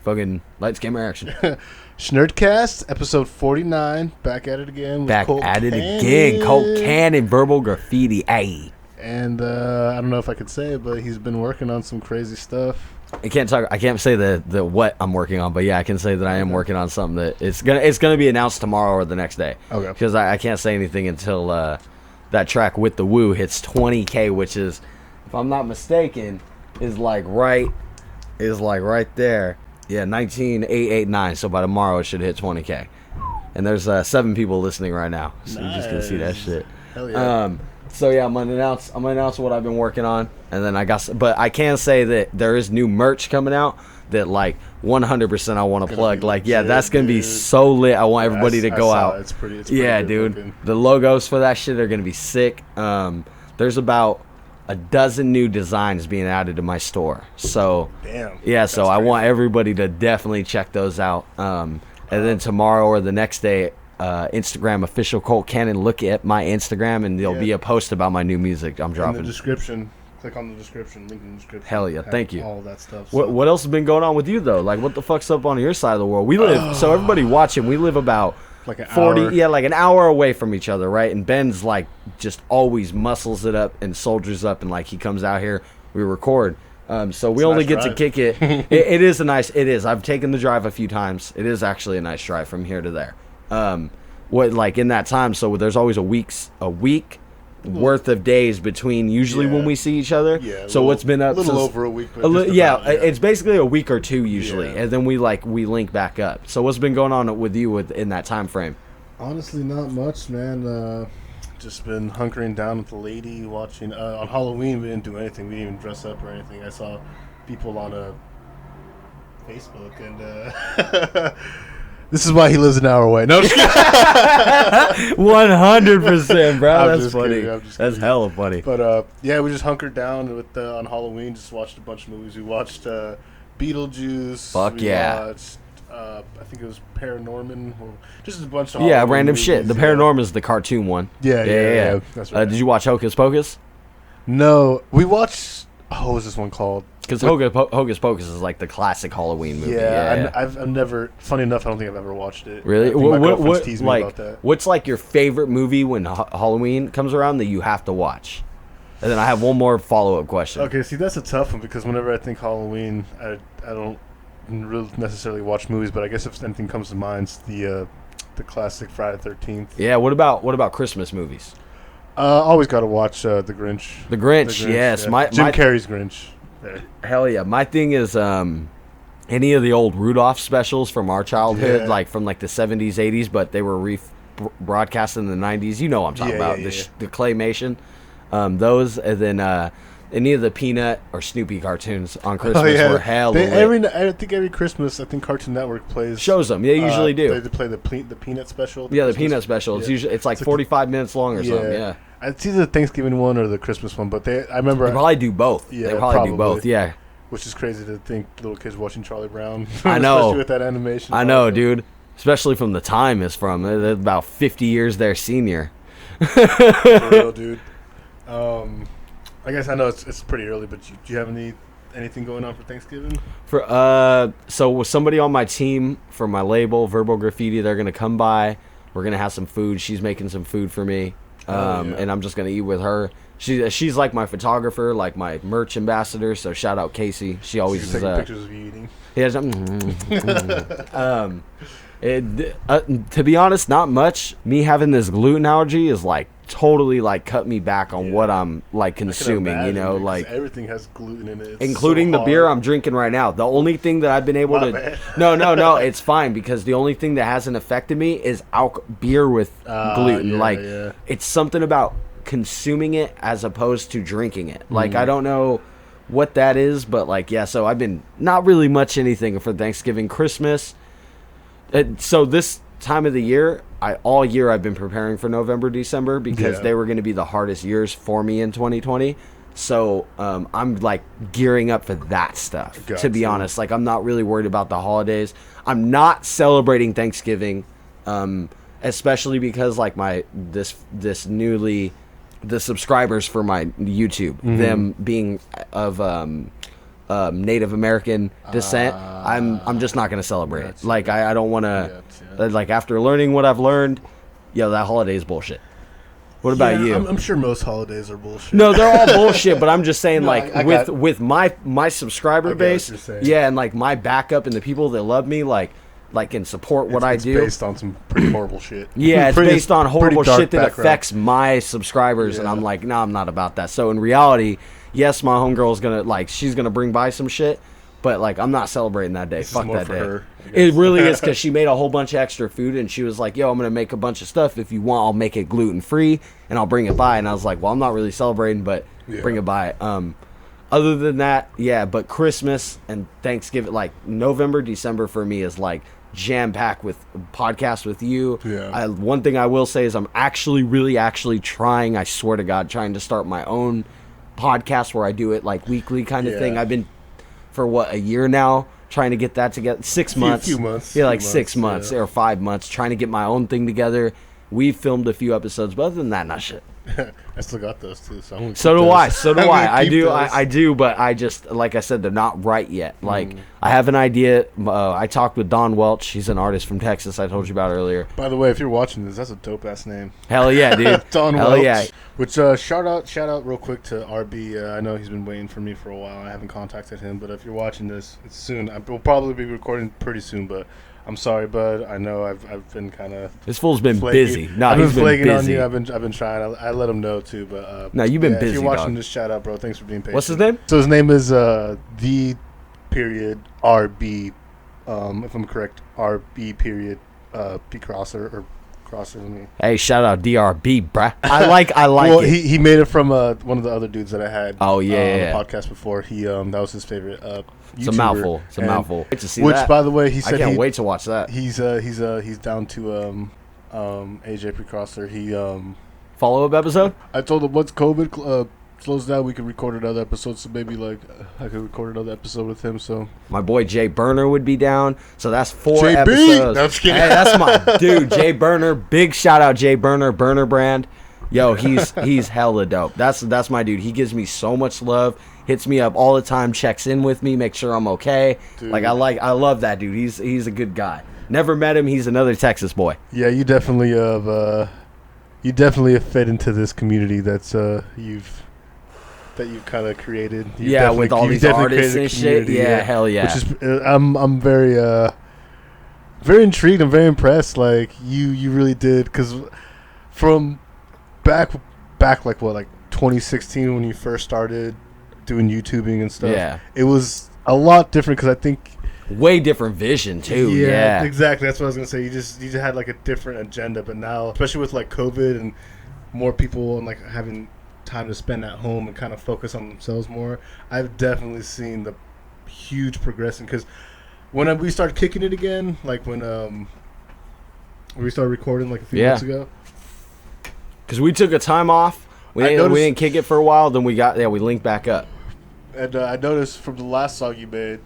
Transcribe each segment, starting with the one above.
Fucking lights, camera, action. Shnerdcast, episode 49. Back at it again. Back at it again. Colt Cannon, verbal graffiti. Ayy. And I don't know if I could say it, but he's been working on some crazy stuff. I can't say the what I'm working on, but yeah, I can say that I am working on something that it's gonna be announced tomorrow or the next day. Okay. Because I can't say anything until that track with the Woo hits 20K, which is, if I'm not mistaken, is like right there. Yeah, 19,889. So by tomorrow it should hit 20K. And there's 7 people listening right now, so you're just gonna see that shit. Hell yeah. So yeah, I'm gonna announce what I've been working on, and then but I can say that there is new merch coming out that like 100% I want to plug. Like, yeah, that's gonna be so lit. I want everybody to go out. It's pretty yeah, good dude. looking. The logos for that shit are gonna be sick. There's about a dozen new designs being added to my store. So damn. Yeah, so I want everybody to definitely check those out. And then tomorrow or the next day, Instagram official Colt Cannon. Look at my Instagram, and there'll be a post about my new music I'm dropping. In the description. Click on the description. Link in the description. Hell yeah, thank you. All that stuff. So. What else has been going on with you though? Like, what the fuck's up on your side of the world? We live so everybody watching. We live about like an 40, hour. yeah, like an hour away from each other, right? And Ben's like just always muscles it up and soldiers up, and like he comes out here, we record. So we only get to kick it. It is a nice. It is. I've taken the drive a few times. It is actually a nice drive from here to there. What like in that time? So there's always a week worth of days between usually when we see each other. Yeah. So what's been up? A little since, over a week. But it's basically a week or two usually, Yeah. and then we link back up. So what's been going on with you in that time frame? Honestly, not much, man. Just been hunkering down with the lady, watching. On Halloween, we didn't do anything. We didn't even dress up or anything. I saw people on Facebook, and this is why he lives an hour away. No, 100%, bro. That's funny. That's hella funny. But yeah, we just hunkered down with on Halloween. Just watched a bunch of movies. We watched Beetlejuice. Fuck yeah. Watched, I think it was Paranorman. Just a bunch of random movies, shit. The Paranorman is the cartoon one. Yeah. That's right. Did you watch Hocus Pocus? No, we watched. What was this one called? Because Hocus Pocus is like the classic Halloween movie. Yeah. I've never. Funny enough, I don't think I've ever watched it. Really? My girlfriend's teased me about that. What's like your favorite movie when Halloween comes around that you have to watch? And then I have one more follow-up question. Okay, see, that's a tough one because whenever I think Halloween, I don't really necessarily watch movies, but I guess if anything comes to mind, it's the classic Friday the 13th. Yeah. What about Christmas movies? Always got to watch The Grinch. The Grinch, yes. Yeah. Jim Carrey's Grinch. Yeah. Hell yeah. My thing is any of the old Rudolph specials from our childhood, like from like the 70s, 80s, but they were broadcast in the 90s. You know what I'm talking about. The claymation. Those, and then any of the Peanut or Snoopy cartoons on Christmas were hell. I think every Christmas, I think Cartoon Network shows them. They usually do. They play the Peanut special. Yeah, the Peanut special. It's like 45 minutes long or something. Yeah. It's either the Thanksgiving one or the Christmas one, but I remember they probably do both. Yeah, they probably do both. Yeah. Which is crazy to think little kids watching Charlie Brown. I know. Especially with that animation. I know, dude. Especially from the time it's from. They're about 50 years their senior. For real, dude. I guess I know it's pretty early, but do you have anything going on for Thanksgiving? So with somebody on my team for my label, Verbal Graffiti, they're gonna come by. We're gonna have some food. She's making some food for me, and I'm just gonna eat with her. She's like my photographer, like my merch ambassador. So shout out Casey. She always is taking pictures of you eating. Yeah. To be honest, not much. Me having this gluten allergy is like totally like cut me back on what I'm like consuming. Imagine, you know, like everything has gluten in it. It's including so the beer I'm drinking right now. The only thing that I've been able no, it's fine because the only thing that hasn't affected me is beer with gluten. It's something about consuming it as opposed to drinking it. Like I don't know what that is, but like so I've been not really much anything for Thanksgiving, Christmas. So this time of the year, all year I've been preparing for November, December because they were going to be the hardest years for me in 2020. So I'm like gearing up for that stuff. To be honest, like I'm not really worried about the holidays. I'm not celebrating Thanksgiving, especially because like the subscribers for my YouTube, them being of Native American descent, I'm just not gonna celebrate it. Like I don't want to. Like after learning what I've learned, that holiday is bullshit. What about you? I'm sure most holidays are bullshit. No, they're all bullshit. But I'm just saying, with my subscriber base, and like my backup and the people that love me, like and support what I do. It's based on some pretty horrible shit. Yeah, it's based on horrible shit that affects my subscribers, and I'm like, no, I'm not about that. So in reality, yes, my homegirl's gonna she's gonna bring by some shit, but like I'm not celebrating that day. Fuck that day. Her, it really is, because she made a whole bunch of extra food, and she was like, yo, I'm gonna make a bunch of stuff. If you want, I'll make it gluten free, and I'll bring it by. And I was like, well, I'm not really celebrating, but bring it by. Other than that, but Christmas and Thanksgiving, like November, December for me is like jam-packed with podcasts with you. One thing I will say is I'm actually trying, I swear to God, trying to start my own podcast where I do it like weekly kind of thing. I've been for a year now trying to get that together. 6 months. Few months. 6 months or 5 months trying to get my own thing together. We've filmed a few episodes, but other than that, not shit. I still got those too. So do I. I do, but I just, like I said, they're not right yet. Like, I have an idea. I talked with Don Welch. He's an artist from Texas I told you about earlier. By the way, if you're watching this, that's a dope-ass name. Hell yeah, dude. Don Welch. Yeah. Which, shout out real quick to RB. I know he's been waiting for me for a while. I haven't contacted him, but if you're watching this, it's soon. We'll probably be recording pretty soon, but I'm sorry, bud. I know I've been kind of. This fool's been busy. No, I've been he's been flaking busy. on you. I've been trying. I let him know too, but. No, you've been busy. If you're watching dog. this, shout out, bro. Thanks for being patient. What's his name? So his name is the period RB, if I'm correct, RB period P crosser or crosser. Hey, shout out DRB, bruh. I like well, it. He made it from one of the other dudes that I had. Oh yeah, on the podcast before. He that was his favorite. It's a mouthful. It's a mouthful. Wait to see which, that. by the way, he said I can't wait to watch that. He's down to AJ Precrosser. He follow-up episode. I told him once COVID slows down, we could record another episode. So maybe I could record another episode with him. So my boy Jay Burner would be down. So that's 4 JB! episodes. Hey, that's my dude, Jay Burner. Big shout out Jay Burner, Burner brand. Yo, he's hella dope. That's my dude. He gives me so much love. Hits me up all the time, checks in with me, makes sure I'm okay. Dude. Like I love that dude. He's a good guy. Never met him. He's another Texas boy. Yeah, you definitely have fit into this community that's you've kind of created. With all these artists and shit. Yeah, hell yeah. Which is I'm very very intrigued. I'm very impressed. Like you really did, because from back like 2016 when you first started doing YouTubing and stuff. Yeah, it was a lot different, because I think way different vision too. Yeah, exactly. That's what I was gonna say. You just had like a different agenda, but now, especially with like COVID and more people and like having time to spend at home and kind of focus on themselves more, I've definitely seen the huge progression. Because when we started kicking it again, like when we started recording like a few months ago, because we took a time off. We didn't kick it for a while. Then we linked back up. And I noticed from the last song you made,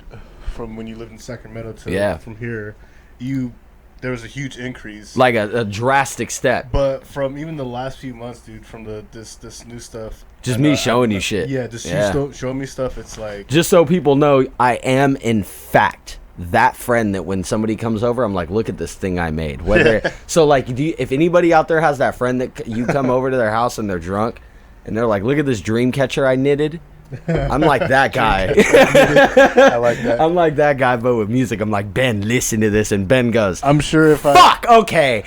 from when you lived in Sacramento to from here, there was a huge increase, like a drastic step. But from even the last few months, dude, from this new stuff, just me showing you shit. Yeah, you showing me stuff. It's like, just so people know, I am in fact that friend that when somebody comes over, I'm like, look at this thing I made. So like, if anybody out there has that friend that you come over to their house and they're drunk and they're like, look at this dream catcher I knitted. I'm like that guy. I like that. I'm like that guy, but with music. I'm like, Ben, listen to this, and Ben goes, I'm sure if okay.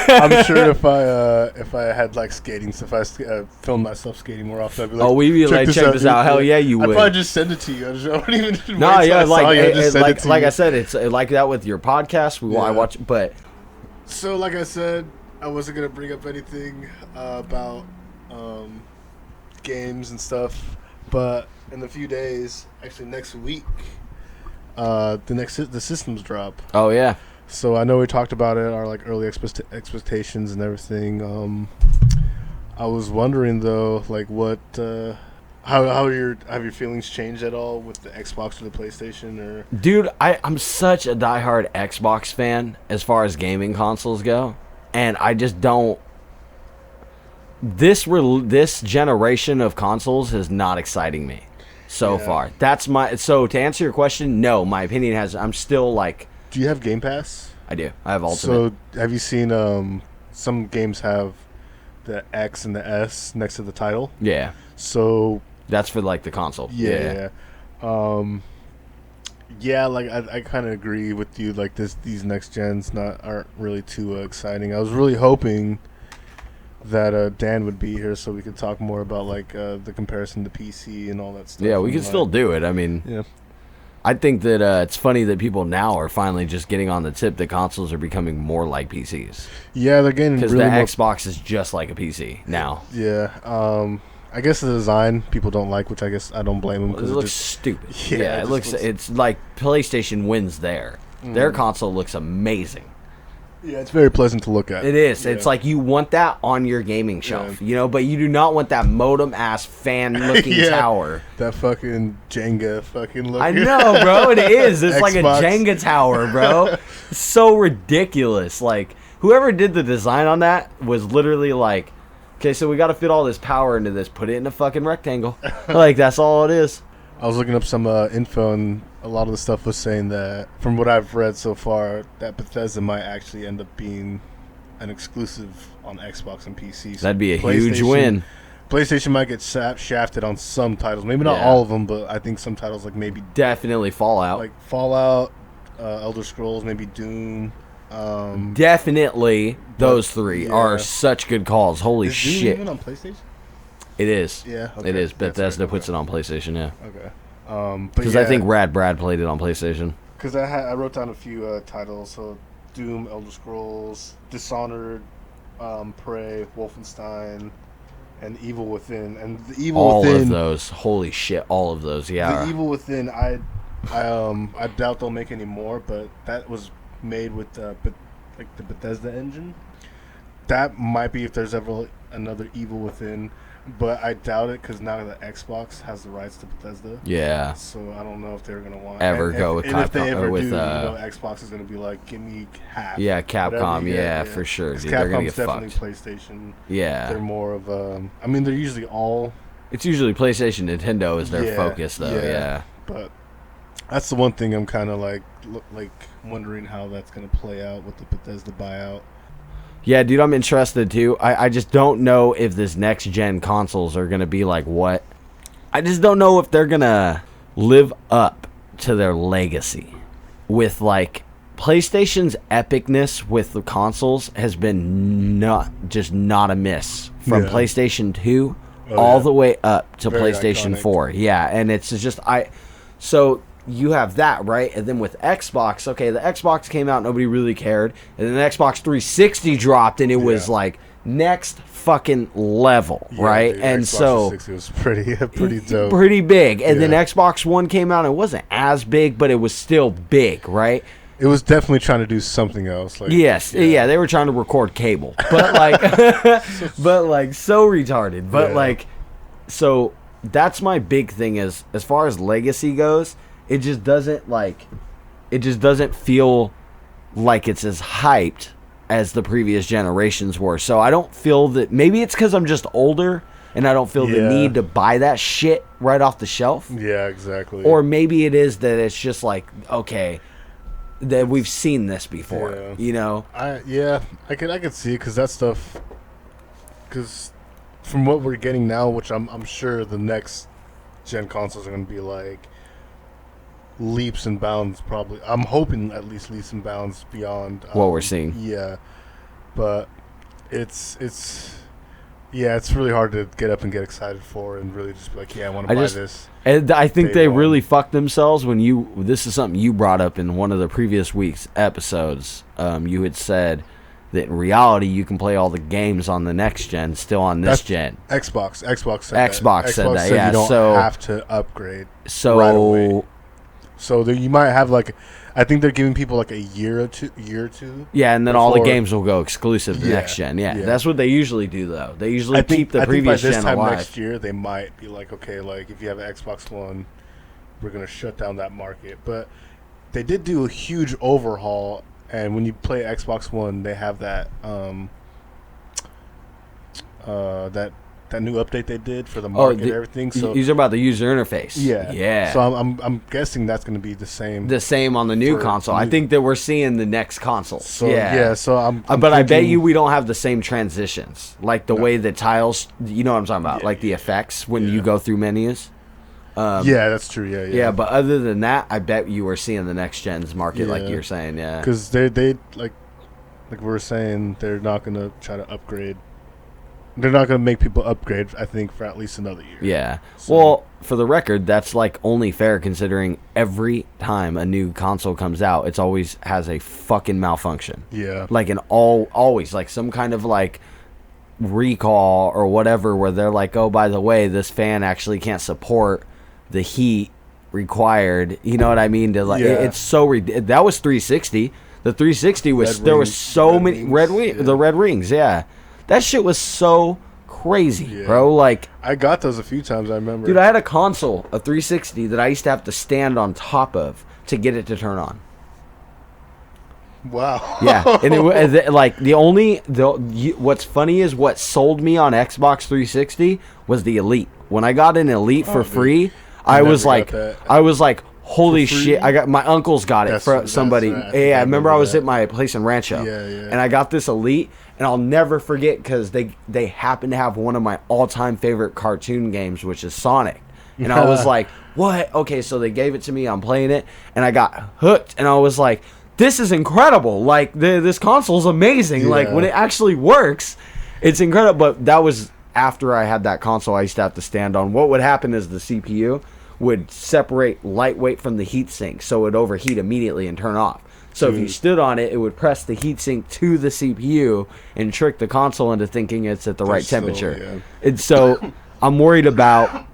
I'm sure if I had like skating stuff, I filmed myself skating more often, I'd be like, we'd be like, check this out. Hell yeah, you would. I'd probably just send it to you. I wouldn't even. No, yeah, like I said, it's like that with your podcast. I watch, but so like I said, I wasn't gonna bring up anything about games and stuff. But in a few days, actually next week, the systems drop. Oh yeah. So I know we talked about it, our like early expectations and everything. I was wondering though, like what, how have your feelings changed at all with the Xbox or the PlayStation? Or dude, I'm such a diehard Xbox fan as far as gaming consoles go, and I just don't. This generation of consoles is not exciting me. so far. That's my. So to answer your question, no, my opinion has. I'm still like. Do you have Game Pass? I do. I have Ultimate. So have you seen some games have the X and the S next to the title? Yeah. So that's for like the console. Yeah. Yeah, like I kind of agree with you. Like these next gens aren't really too exciting. I was really hoping that Dan would be here so we could talk more about like the comparison to PC and all that stuff. Yeah, we can still do it. I mean, yeah. I think that it's funny that people now are finally just getting on the tip that consoles are becoming more like PCs. Yeah, they're getting because really the Xbox is just like a PC now. Yeah. I guess the design people don't like, which I guess I don't blame them because it looks stupid. Yeah, it looks. It's like PlayStation wins there. Their console looks amazing. Yeah, it's very pleasant to look at. It is. Yeah. It's like you want that on your gaming shelf, you know, but you do not want that modem-ass fan-looking tower. That fucking Jenga fucking look. I know, bro. It is. It's like a Jenga tower, bro. It's so ridiculous. Like, whoever did the design on that was literally like, okay, so we got to fit all this power into this. Put it in a fucking rectangle. Like, that's all it is. I was looking up some info, and a lot of the stuff was saying that, from what I've read so far, that Bethesda might actually end up being an exclusive on Xbox and PC. So that'd be a huge win. PlayStation might get shafted on some titles. Maybe not all of them, but I think some titles, like maybe... Definitely Fallout. Like Fallout, Elder Scrolls, maybe Doom... Definitely those three are such good calls. Holy shit. Is Doom even on PlayStation? It is. Yeah, okay. It is. Bethesda puts it on PlayStation, yeah. Okay. Because I think Brad played it on PlayStation. Because I wrote down a few titles. So Doom, Elder Scrolls, Dishonored, Prey, Wolfenstein, and Evil Within. And the Evil Within... All of those. Holy shit. All of those, yeah. The Evil Within, I doubt they'll make any more, but that was made with the Bethesda engine. That might be if there's ever another Evil Within, but I doubt it because now the Xbox has the rights to Bethesda. Yeah. So I don't know if they're gonna want go with Capcom. If they ever do, Xbox is gonna be like, give me half. Yeah, Capcom. Yeah, for sure. Dude, they're gonna get definitely fucked. PlayStation. Yeah. They're more of I mean, they're usually all. It's usually PlayStation, Nintendo is their focus, though. Yeah. But that's the one thing I'm kind of like wondering how that's gonna play out with the Bethesda buyout. Yeah, dude, I'm interested too. I just don't know if this next gen consoles are gonna be like what. I just don't know if they're gonna live up to their legacy. With like PlayStation's epicness with the consoles has been not a miss from PlayStation 2 all the way up to Very PlayStation iconic. 4. Yeah, and it's just so you have that, right? And then with Xbox, okay, the Xbox came out, nobody really cared. And then the Xbox 360 dropped, and it was like next fucking level, right? Dude, and Xbox so 360 was pretty dope. Pretty big. And then Xbox One came out, and it wasn't as big, but it was still big, right? It was definitely trying to do something else. Like, yes, they were trying to record cable. But like so retarded. But like, so that's my big thing is, as far as legacy goes, it just doesn't feel like it's as hyped as the previous generations were. So I don't feel that, maybe it's because I'm just older and I don't feel the need to buy that shit right off the shelf. Yeah, exactly. Or maybe it is that it's just like, okay, that we've seen this before, you know? I could see it because that stuff, because from what we're getting now, which I'm sure the next gen consoles are going to be like leaps and bounds, probably. I'm hoping at least leaps and bounds beyond what we're seeing. Yeah, but it's really hard to get up and get excited for and really just be like, I want to buy this. And I think they really fucked themselves when this is something you brought up in one of the previous week's episodes. You had said that in reality you can play all the games on the next gen still on this gen. Xbox said that. Yeah, you don't have to upgrade right away. So you might have like, I think they're giving people like a year or two. Yeah, and then all the games will go exclusive to next gen. Yeah, that's what they usually do though. They usually keep the previous gen alive. I think by this time next year they might be like, okay, like if you have an Xbox One, we're gonna shut down that market. But they did do a huge overhaul, and when you play Xbox One, they have that that that new update they did for the market and everything. So you're about the user interface. Yeah. So I'm guessing that's going to be the same. The same on the new console. I think that we're seeing the next console. So so I'm but thinking, I bet you we don't have the same transitions, like the way the tiles. You know what I'm talking about, like the effects when you go through menus. Yeah, that's true. Yeah. But other than that, I bet you are seeing the next gen's market, like you're saying. Yeah. Because they like we were saying, they're not going to try to upgrade. They're not going to make people upgrade, I think, for at least another year. Yeah. So. Well, for the record, that's like only fair considering every time a new console comes out, it's always has a fucking malfunction. Yeah. Like always like some kind of like recall or whatever where they're like, oh, by the way, this fan actually can't support the heat required. You know what I mean? To like, it's so that was 360. The 360 was there was so many red wings. The red rings, yeah. That shit was so crazy, bro. Like I got those a few times. I remember. Dude, I had a console, a 360, that I used to have to stand on top of to get it to turn on. Wow. Yeah, and it was like what's funny is what sold me on Xbox 360 was the Elite. When I got an Elite for free, I was like, holy shit! I got my uncle's got it for somebody. I remember I was at my place in Rancho, and I got this Elite, and I'll never forget because they happen to have one of my all-time favorite cartoon games, which is Sonic, and I was like, what? Okay, so they gave it to me. I'm playing it, and I got hooked, and I was like, this is incredible! Like this console's amazing! Yeah. Like when it actually works, it's incredible. But that was after I had that console. I used to have to stand on. What would happen is the CPU would separate lightweight from the heatsink, so it would overheat immediately and turn off. So if you stood on it, it would press the heatsink to the CPU and trick the console into thinking it's at the right temperature. And so I'm worried about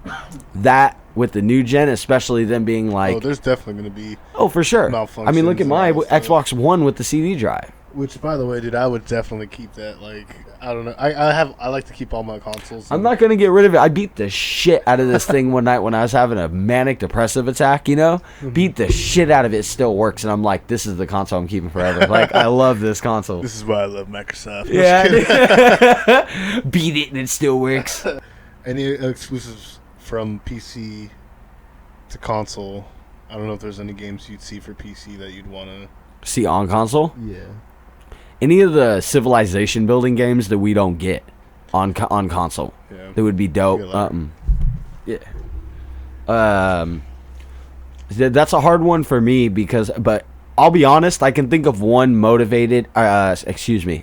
that with the new gen, especially them being like... Oh, there's definitely going to be... Oh, for sure. I mean, look at my Xbox One with the CD drive. Which, by the way, dude, I would definitely keep that. Like, I don't know. I like to keep all my consoles. I'm not gonna get rid of it. I beat the shit out of this thing one night when I was having a manic depressive attack. You know, beat the shit out of it. It still works, and I'm like, this is the console I'm keeping forever. Like, I love this console. This is why I love Microsoft. Yeah, beat it and it still works. Any exclusives from PC to console? I don't know if there's any games you'd see for PC that you'd want to see on console. Yeah. Any of the civilization building games that we don't get on console, that would be dope. That's a hard one for me but I'll be honest, I can think of one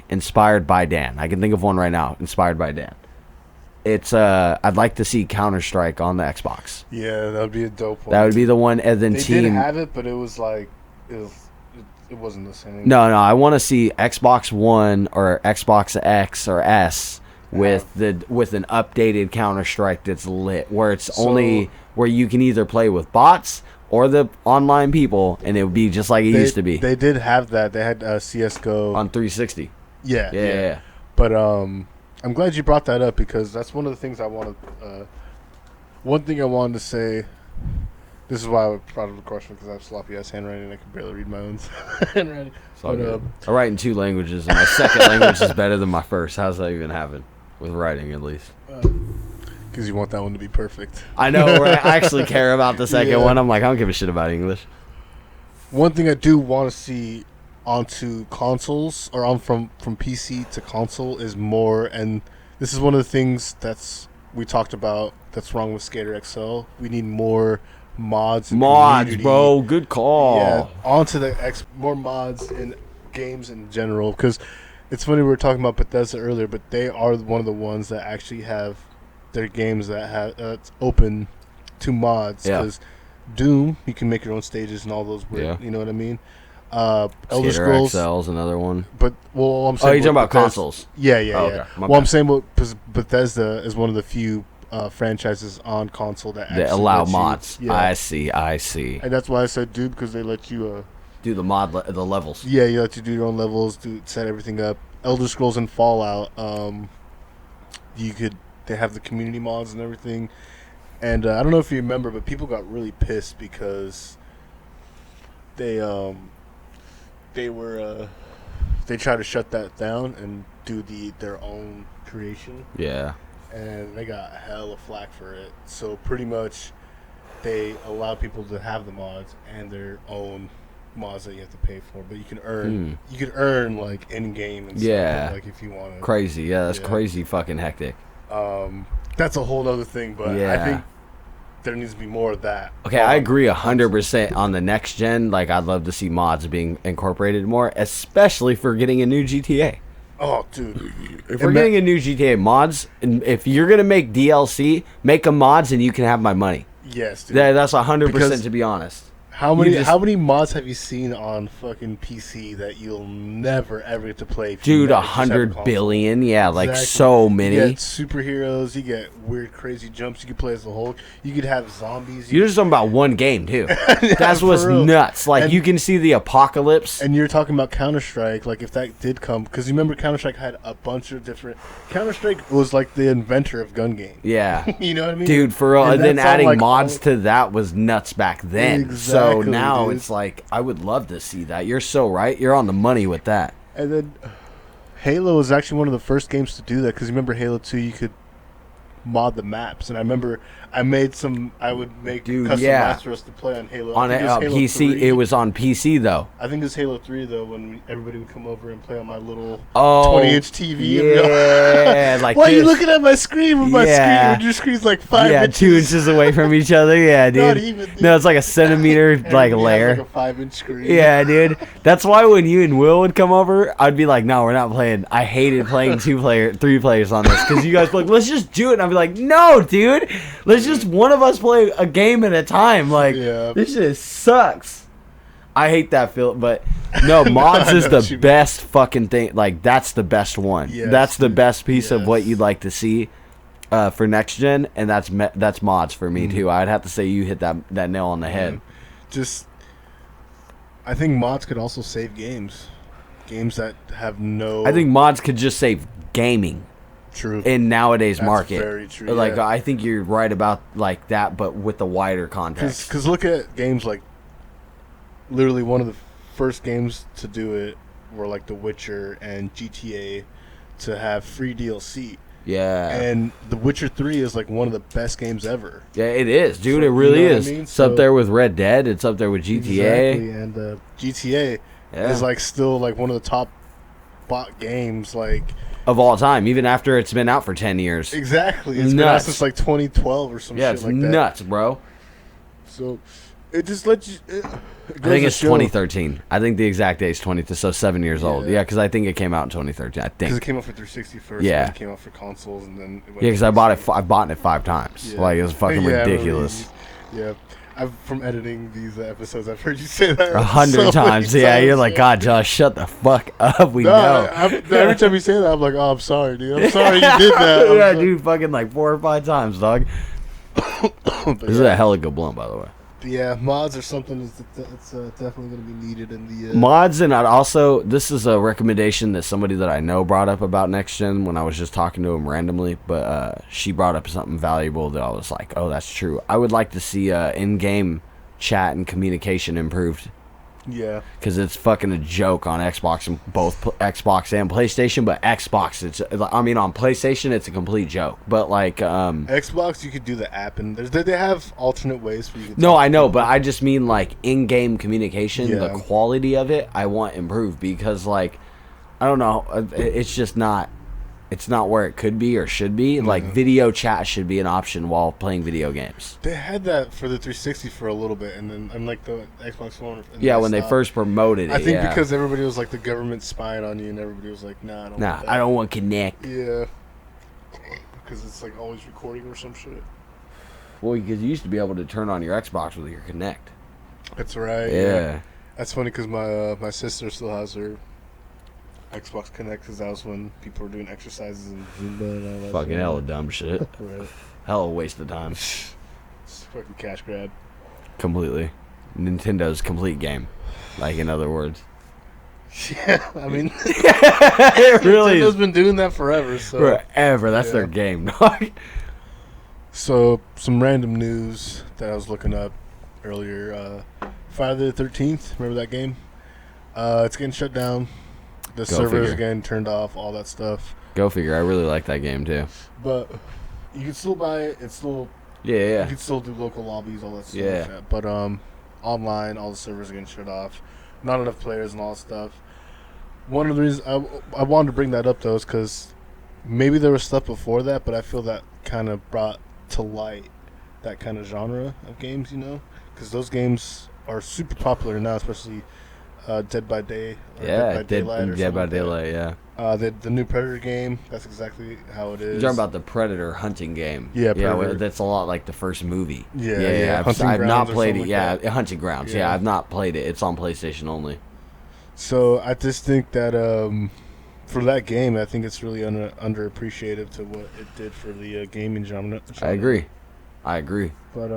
inspired by Dan. I can think of one right now, inspired by Dan. It's I'd like to see Counter-Strike on the Xbox. Yeah, that would be a dope one. That would be the one, and then they did have it, but it was like it wasn't the same. No, I want to see Xbox One or Xbox X or S with an updated Counter-Strike that's lit, where it's only where you can either play with bots or the online people, and it would be just like it used to be. They did have that. They had CS:GO on 360. Yeah. But I'm glad you brought that up because that's one of the things I wanted. One thing I wanted to say. This is why I brought up the question, because I have sloppy ass handwriting and I can barely read my own handwriting. I write in 2 languages, and my second language is better than my first. How's that even happen? With writing, at least. Because you want that one to be perfect. I know, right? I actually care about the second one. I'm like, I don't give a shit about English. One thing I do want to see onto consoles, or on from PC to console, is more, and this is one of the things we talked about that's wrong with Skater XL. We need more mods, bro. Good call. Yeah, onto more mods in games in general, because it's funny we were talking about Bethesda earlier, but they are one of the ones that actually have their games that have it's open to mods. Because Doom, you can make your own stages and all those weird, you know what I mean. Elder Scrolls XL is another one. But I'm saying, you're talking about consoles. Yeah. Okay. I'm saying Bethesda is one of the few franchises on console that allow mods. I see. And that's why I said Dude, because they let you do the the levels. Yeah, you let you do your own levels, set everything up. Elder Scrolls and Fallout, they have the community mods and everything. And I don't know if you remember, but people got really pissed because they tried to shut that down and do their own creation. Yeah. and they got hella flack for it. So pretty much, they allow people to have the mods and their own mods that you have to pay for, but you can earn like in game and stuff, like if you want to. Crazy, that's crazy fucking hectic. That's a whole other thing, but I think there needs to be more of that. Okay, I agree 100% on the next gen. Like, I'd love to see mods being incorporated more, especially for getting a new GTA. Oh, dude. If we're getting a new GTA mods, and if you're going to make DLC, make them mods and you can have my money. Yes, dude. That's 100% to be honest. How many mods have you seen on fucking PC that you'll never ever get to play? Dude, 100 billion, like so many. You get superheroes, you get weird, crazy jumps. You can play as the Hulk. You could have zombies. You're just talking about one game too. That's what's nuts. Like, and you can see the apocalypse. And you're talking about Counter-Strike. Like, if that did come, because you remember Counter-Strike had a bunch of different. Counter-Strike was like the inventor of gun game. Yeah, you know what I mean, dude. For real. And then adding like mods to that was nuts back then. Exactly. So now dude. It's like, I would love to see that. You're so right. You're on the money with that. And then Halo was actually one of the first games to do that, because you remember Halo 2, you could mod the maps. And I remember I would make custom maps for us to play on Halo. On PC, it was on PC though. I think it was Halo 3 though, when everybody would come over and play on my little 20-inch TV. Yeah, like why are you looking at my screen when your screen's like 5 inches? 2 inches away from each other. Yeah, dude. Not even, dude. No, it's like a centimeter like layer. Like a 5-inch screen. Yeah, dude. That's why when you and Will would come over, I'd be like, no, we're not playing. I hated playing 3 players on this, because you guys were like, let's just do it. And I'd be like, no, dude. Let's just one of us play a game at a time. Like, this shit sucks. I hate that feel, but no, mods is the best fucking thing. Like, that's the best one. Yes, that's the best piece of what you'd like to see for next gen, and that's mods for me too. I'd have to say you hit that nail on the head. I think mods could also save games that have no. I think mods could just save gaming. True. In nowadays market. Very true. Like, I think you're right about like that, but with the wider context. Because look at games like, literally one of the first games to do it were like The Witcher and GTA, to have free DLC. Yeah. And The Witcher 3 is like one of the best games ever. Yeah, it is, dude. So, it really is. I mean? It's up there with Red Dead. It's up there with GTA. Exactly. And GTA is like still like one of the top bought games like of all time, even after it's been out for 10 years. Exactly. It's been out since like 2012 or some shit like that. Yeah, it's nuts, bro. So it just lets you. I think it's 2013. I think the exact date is 20. So 7 years old. Yeah, because I think it came out in 2013. I think because it came out for 360 first. Yeah, and it came out for consoles, and then it went because I bought it 5 times. Yeah. Like, it was fucking ridiculous. Yeah. From editing these episodes, I've heard you say that 100 times. Yeah, you're like, God, Josh, shut the fuck up. We know. Every time you say that, I'm like, oh, I'm sorry, dude. I'm sorry you did that. Yeah, dude, fucking like 4 or 5 times, dog. This is a hella good blunt, by the way. Yeah, mods are something that's definitely going to be needed in the mods. And I'd also, this is a recommendation that somebody that I know brought up about next gen when I was just talking to him randomly, but she brought up something valuable that I was like, oh, that's true. I would like to see in-game chat and communication improved. Yeah, because it's fucking a joke on Xbox, and both Xbox and PlayStation. But Xbox, on PlayStation, it's a complete joke. But like Xbox, you could do the app, and they have alternate ways for you to. No, I know, but I just mean like in-game communication, the quality of it, I want improved, because like I don't know, it's just not. It's not where it could be or should be. Like, video chat should be an option while playing video games. They had that for the 360 for a little bit, and then like the Xbox One. Yeah, when they first promoted it. I think because everybody was like the government spying on you, and everybody was like, nah, I don't want Connect. Yeah, because it's like always recording or some shit. Well, because you used to be able to turn on your Xbox with your Connect. That's right. Yeah. That's funny because my sister still has her Xbox Connect, because that was when people were doing exercises and all that. Fucking hella dumb shit. Right. Hella waste of time. It's fucking cash grab. Completely. Nintendo's complete game. Like, in other words. Yeah, I mean, it really Nintendo's been doing that forever. Forever. That's their game, dog. So, some random news that I was looking up earlier. Friday the 13th, remember that game? It's getting shut down. The servers again turned off, all that stuff. Go figure. I really like that game too. But You can still buy it. It's still Yeah. You can still do local lobbies, all that stuff. Yeah. Like that. But online, all the servers are getting shut off. Not enough players and all that stuff. One of the reasons I wanted to bring that up though is because maybe there was stuff before that, but I feel that kind of brought to light that kind of genre of games, you know, because those games are super popular now, especially Dead by Day. Or Yeah, Dead by Daylight. Dead by Daylight. Yeah. The new Predator game. That's exactly how it is. You're talking about the Predator hunting game. Yeah, yeah. Predator. That's a lot like the first movie. Yeah. I've not played it. Like yeah, that. Hunting Grounds. Yeah, I've not played it. It's on PlayStation only. So I just think that for that game, I think it's really underappreciated to what it did for the gaming genre. I agree. But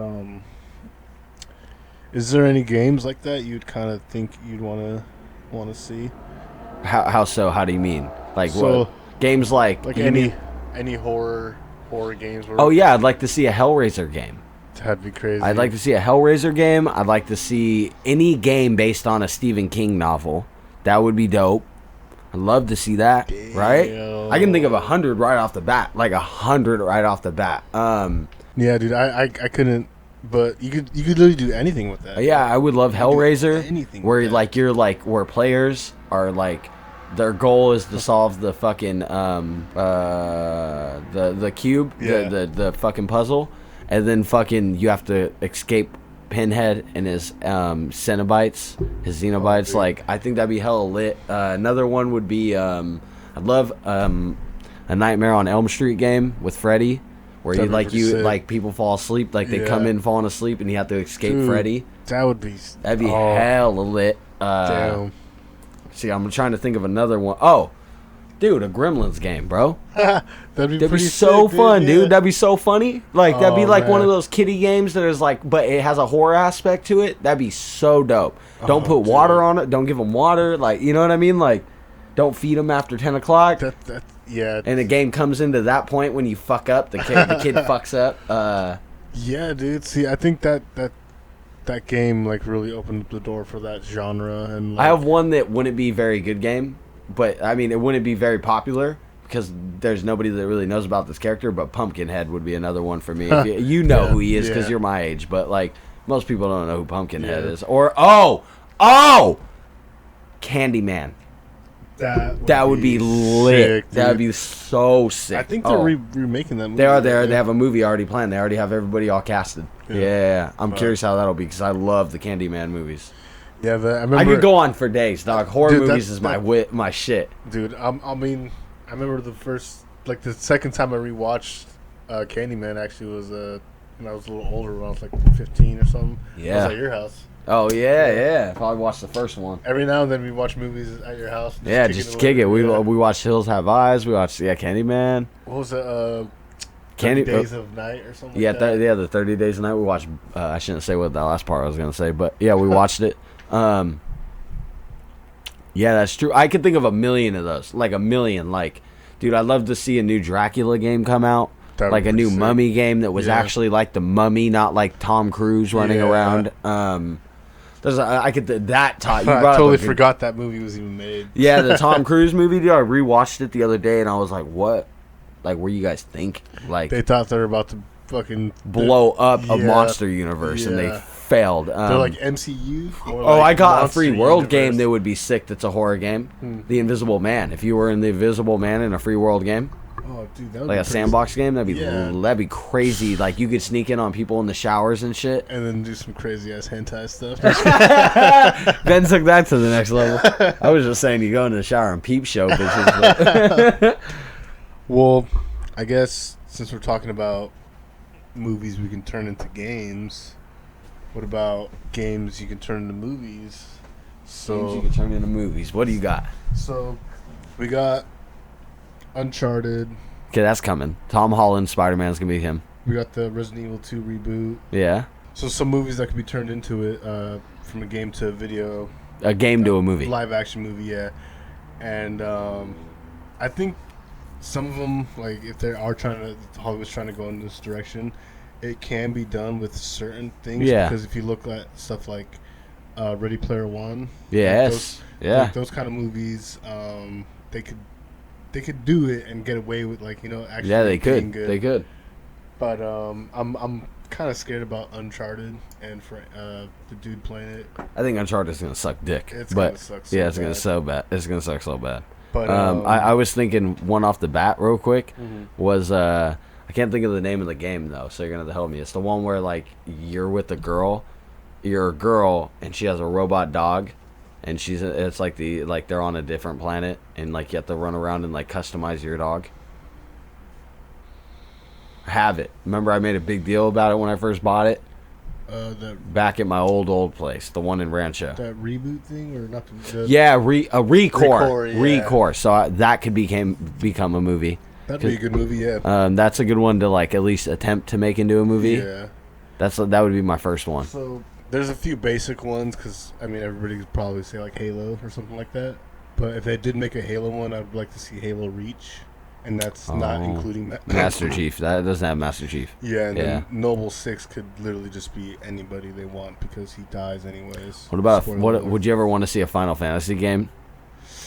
is there any games like that you'd kind of think you'd want to see? How so? How do you mean? Like so, what? Games like any horror games? Oh yeah, I'd like to see a Hellraiser game. That'd be crazy. I'd like to see a Hellraiser game. I'd like to see any game based on a Stephen King novel. That would be dope. I'd love to see that. Damn. Right? I can think of 100 right off the bat. Like 100 right off the bat. Yeah, dude. I couldn't. But you could literally do anything with that. Yeah, I would love Hellraiser. Anything. Where like you're like where players are like their goal is to solve the fucking the cube, the fucking puzzle, and then fucking you have to escape Pinhead and his Cenobites, his Xenobites. Like I think that'd be hella lit. Another one would be I'd love a Nightmare on Elm Street game with Freddy. Where like people fall asleep, like they come in falling asleep, and you have to escape Freddy. That'd be hella lit. Damn. See, I'm trying to think of another one. Oh, dude, a Gremlins game, bro. That'd be so sick, fun, dude. Yeah. That'd be so funny. Like that'd be like man. one of those kiddie games that is like, but it has a horror aspect to it. That'd be so dope. Don't put water on it. Don't give them water. Like you know what I mean? Like, don't feed them after 10 o'clock. Yeah. And the game comes into that point when you fuck up. The kid fucks up. Yeah, dude. See, I think that game like really opened up the door for that genre. And like, I have one that wouldn't be a very good game, but I mean it wouldn't be very popular because there's nobody that really knows about this character. But Pumpkinhead would be another one for me. You know who he is because you're my age, but like most people don't know who Pumpkinhead is. Or Candyman. That would be lit. Sick, that would be so sick. I think they're remaking that movie. They are there. They have a movie already planned. They already have everybody all casted. Yeah. I'm curious how that'll be because I love the Candyman movies. Yeah, I remember. I could go on for days, dog. Horror movies is my shit. Dude, I mean, I remember the second time I rewatched Candyman actually was when I was a little older, when I was like 15 or something. Yeah. I was at your house. Oh yeah. Probably watched the first one. Every now and then we watch movies at your house. Just kick it. We watched Hills Have Eyes. We watched Candyman. What was it? 30 Days of Night or something. Yeah, like that? the 30 Days of Night. We watched. I shouldn't say what that last part I was gonna say, but yeah, we watched it. Yeah, that's true. I could think of a million of those, like a million. Like, dude, I'd love to see a new Dracula game come out. Like a new Mummy game that was actually like the Mummy, not like Tom Cruise running around. I totally forgot that movie was even made. Yeah, the Tom Cruise movie, dude. I rewatched it the other day and I was like, what? Like, what do you guys think? Like, they thought they were about to fucking blow up a monster universe and they failed. They're like MCU. I got a free world game that would be sick. That's a horror game. The Invisible Man. If you were in the Invisible Man in a free world game. Oh, dude, that would like be a sandbox game, that'd be crazy. Like you could sneak in on people in the showers and shit, and then do some crazy ass hentai stuff. Ben took that to the next level. I was just saying you go into the shower and peep show bitches. Well, I guess since we're talking about movies we can turn into games, what about games you can turn into movies? Games you can turn into movies. What do you got? So we got Uncharted. Okay, that's coming. Tom Holland, Spider-Man's gonna be him. We got the Resident Evil 2 reboot. Yeah. So some movies that could be turned into it, from a game to a video. A game to a movie. Live action movie, yeah. And I think some of them, like if they are Hollywood's trying to go in this direction, it can be done with certain things. Yeah. Because if you look at stuff like Ready Player One. Yes. Those kind of movies, they could do it and get away with actually they being could. good. They could. But I'm kind of scared about Uncharted and the dude playing it. I think Uncharted is gonna suck dick. It's gonna suck so it's bad. gonna suck so bad. But I was thinking one off the bat real quick was I can't think of the name of the game though, so you're gonna have to help me. It's the one where like you're with a girl, and she has a robot dog, and it's like they're on a different planet, and like you have to run around and like customize your dog. I have it. Remember I made a big deal about it when I first bought it? Back at my old place, the one in Rancho. That reboot thing, or not? Recore. So that could become a movie. That'd be a good movie, yeah. That's a good one to like at least attempt to make into a movie. Yeah. That would be my first one. So there's a few basic ones because I mean everybody could probably say like Halo or something like that. But if they did make a Halo one, I'd like to see Halo Reach. And that's not including Master Chief. That doesn't have Master Chief. Yeah, and then Noble 6 could literally just be anybody they want because he dies anyways. What about would you ever want to see a Final Fantasy game?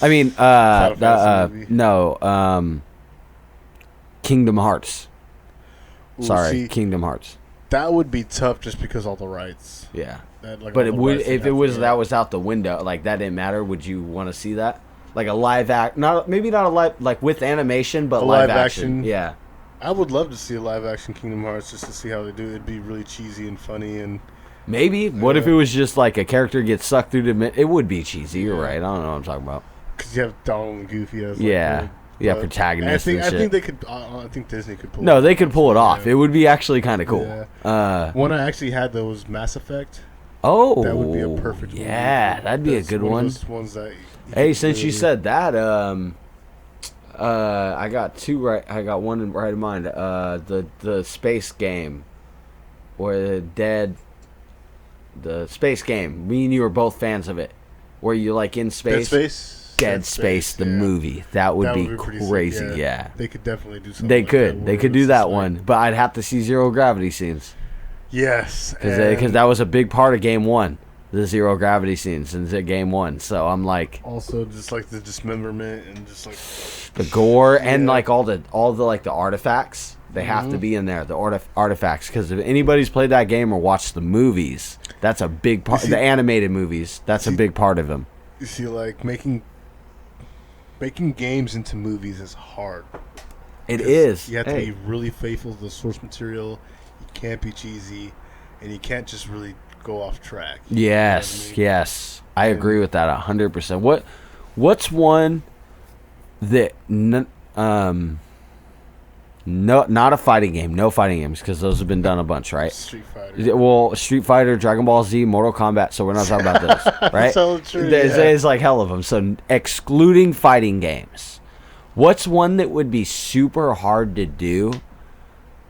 I mean, Kingdom Hearts. Kingdom Hearts. That would be tough just because all the rights. Yeah. But that was out the window, like that didn't matter. Would you want to see that? Like a live not a live, like with animation, but live action. Yeah, I would love to see a live action Kingdom Hearts just to see how they do it. It'd be really cheesy and funny and maybe. What if it was just like a character gets sucked through it would be cheesy. You're right. I don't know what I'm talking about. Because you have Donald and Goofy as protagonists. I think they could. I think Disney could pull. No, they could pull it off. It would be actually kind of cool. Yeah. One I actually had though was Mass Effect. Oh, that would be a perfect movie. Yeah, that'd be a good one. Of those ones that. Hey, since you said that, I got two right. I got one right in mind. The space game, or the space game. Me and you are both fans of it, where you like in space. Dead Space, the movie. That would be crazy. Yeah, they could definitely do something. They could do that one, but I'd have to see zero gravity scenes. Yes, because that was a big part of Game 1. The zero gravity scenes in Game 1, so I'm like, also just like the dismemberment and just like the gore and like all the like the artifacts, they have to be in there. The artifacts, because if anybody's played that game or watched the movies, that's a big part. The animated movies, that's a big part of them. You see, like making games into movies is hard. It is. You have to be really faithful to the source material. You can't be cheesy, and you can't just really go off track. Yes, yes, I agree with that 100%. What's one that not a fighting game? No fighting games, because those have been done a bunch, right? Street Fighter. Well, Street Fighter, Dragon Ball Z, Mortal Kombat. So we're not talking about those, right? So true. There's like hell of them. So excluding fighting games, what's one that would be super hard to do,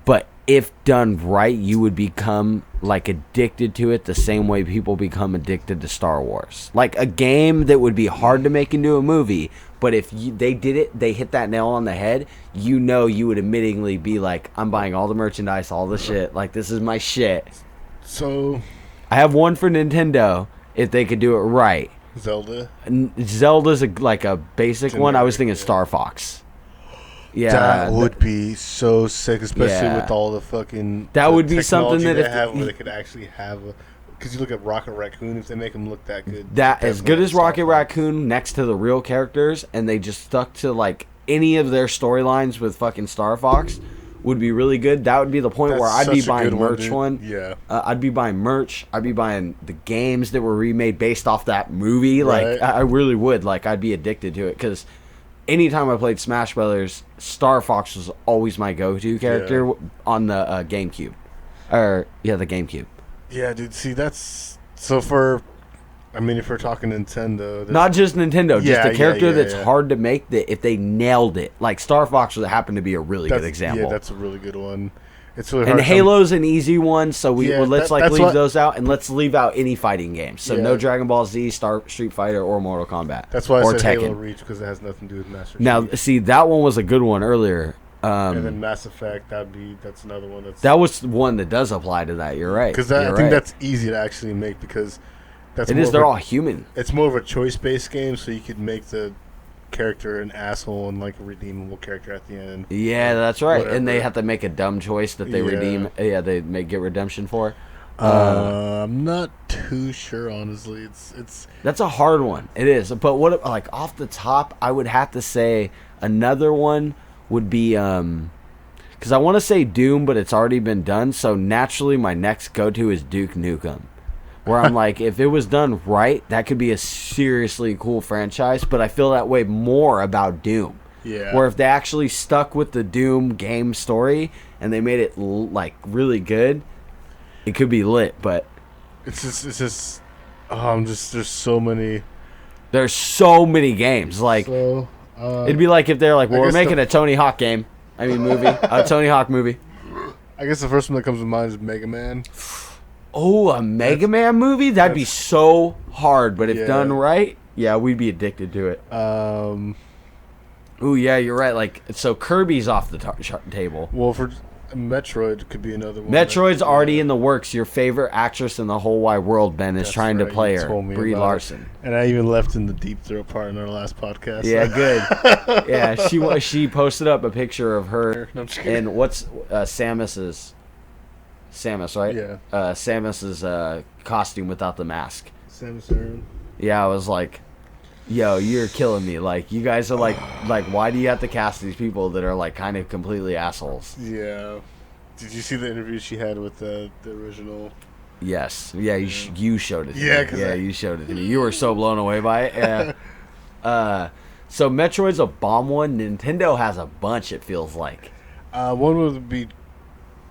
but if done right, you would become like addicted to it the same way people become addicted to Star Wars? Like a game that would be hard to make into a movie, but if they did it, they hit that nail on the head, you would admittingly be like, I'm buying all the merchandise, all the shit. Like, this is my shit. So I have one for Nintendo if they could do it right. Zelda? Zelda's like a basic one. I was thinking Star Fox. Yeah, that would be so sick, especially with all the fucking. That would be something that where they could actually have, because you look at Rocket Raccoon, if they make him look that good, that as good as Rocket Raccoon next to the real characters, and they just stuck to like any of their storylines with fucking Star Fox, would be really good. That would be the point where I'd be buying merch one. Yeah, I'd be buying merch. I'd be buying the games that were remade based off that movie. Like I really would. Like I'd be addicted to it because. Anytime I played Smash Brothers, Star Fox was always my go-to character on the GameCube. The GameCube. Yeah, dude. See, that's so for. I mean, if we're talking Nintendo, not just Nintendo, just a character that's hard to make. That if they nailed it, like Star Fox would happen to be a really good example. Yeah, that's a really good one. It's really hard. And Halo's an easy one, so let's leave those out, and let's leave out any fighting games. So no Dragon Ball Z, Street Fighter, or Mortal Kombat. That's why I said Tekken. Halo Reach, because it has nothing to do with Master Chief. Now, see, that one was a good one earlier. And then Mass Effect, that's another one. That was one that does apply to that. You're right. Because I think that's easy to actually make because they're all human. It's more of a choice-based game, so you could make the character an asshole and like a redeemable character at the end. Yeah, that's right. Whatever. And they have to make a dumb choice that they redeem. Yeah, they get redemption for. I'm not too sure, honestly. It's That's a hard one. It is. But what, like, off the top, I would have to say another one would be because I want to say Doom, but it's already been done. So naturally, my next go-to is Duke Nukem, where I'm like, if it was done right, that could be a seriously cool franchise. But I feel that way more about Doom. Yeah. Where if they actually stuck with the Doom game story and they made it like really good, it could be lit. But it's just there's so many. There's so many games. Like it'd be like if they're like, well, we're making a Tony Hawk game. I mean, movie. A Tony Hawk movie. I guess the first one that comes to mind is Mega Man. Oh, a Mega Man movie? That'd be so hard, but if done right, yeah, we'd be addicted to it. Oh, yeah, you're right. Like, so Kirby's off the table. Well, for Metroid could be another one. Metroid's already in the works. Your favorite actress in the whole wide world, Ben, is trying to play her, Brie Larson. And I even left in the Deep Throat part in our last podcast. Yeah, good. Yeah, she posted up a picture of her and what's Samus's. Samus, right? Yeah. Samus's costume without the mask. Samus Aran. Yeah, I was like, yo, you're killing me. Like, you guys are like, why do you have to cast these people that are like kind of completely assholes? Yeah. Did you see the interview she had with the original? Yes. Yeah, you showed it to me. Yeah, you showed it to me. You were so blown away by it. Yeah. So Metroid's a bomb one. Nintendo has a bunch, it feels like. One would be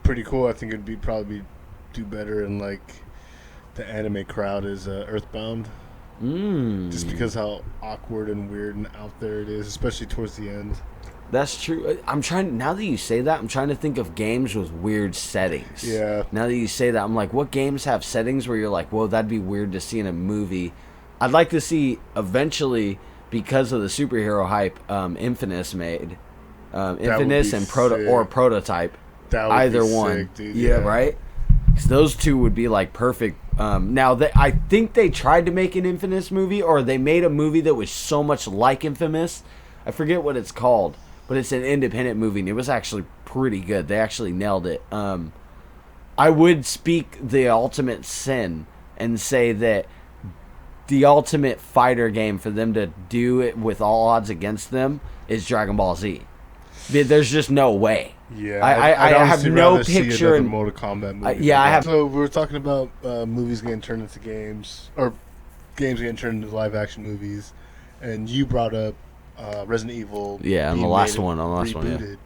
pretty cool. I think it'd probably do better in like the anime crowd is Earthbound. Just because how awkward and weird and out there it is, especially towards the end. That's true. Now that you say that, I'm trying to think of games with weird settings. Yeah. Now that you say that, I'm like, what games have settings where you're like, well, that'd be weird to see in a movie? I'd like to see eventually, because of the superhero hype, Infamous made. Infamous and Prototype. That would either be one. sick, dude. Yeah, right? 'Cause those two would be like perfect. Now, I think they tried to make an Infamous movie, or they made a movie that was so much like Infamous. I forget what it's called, but it's an independent movie, and it was actually pretty good. They actually nailed it. I would speak the ultimate sin and say that the ultimate fighter game for them to do it with all odds against them is Dragon Ball Z. There's just no way. Yeah, I have no picture in Mortal Kombat movie. I have. So we were talking about movies getting turned into games, or games getting turned into live action movies, and you brought up Resident Evil. Yeah, on the last one. Yeah.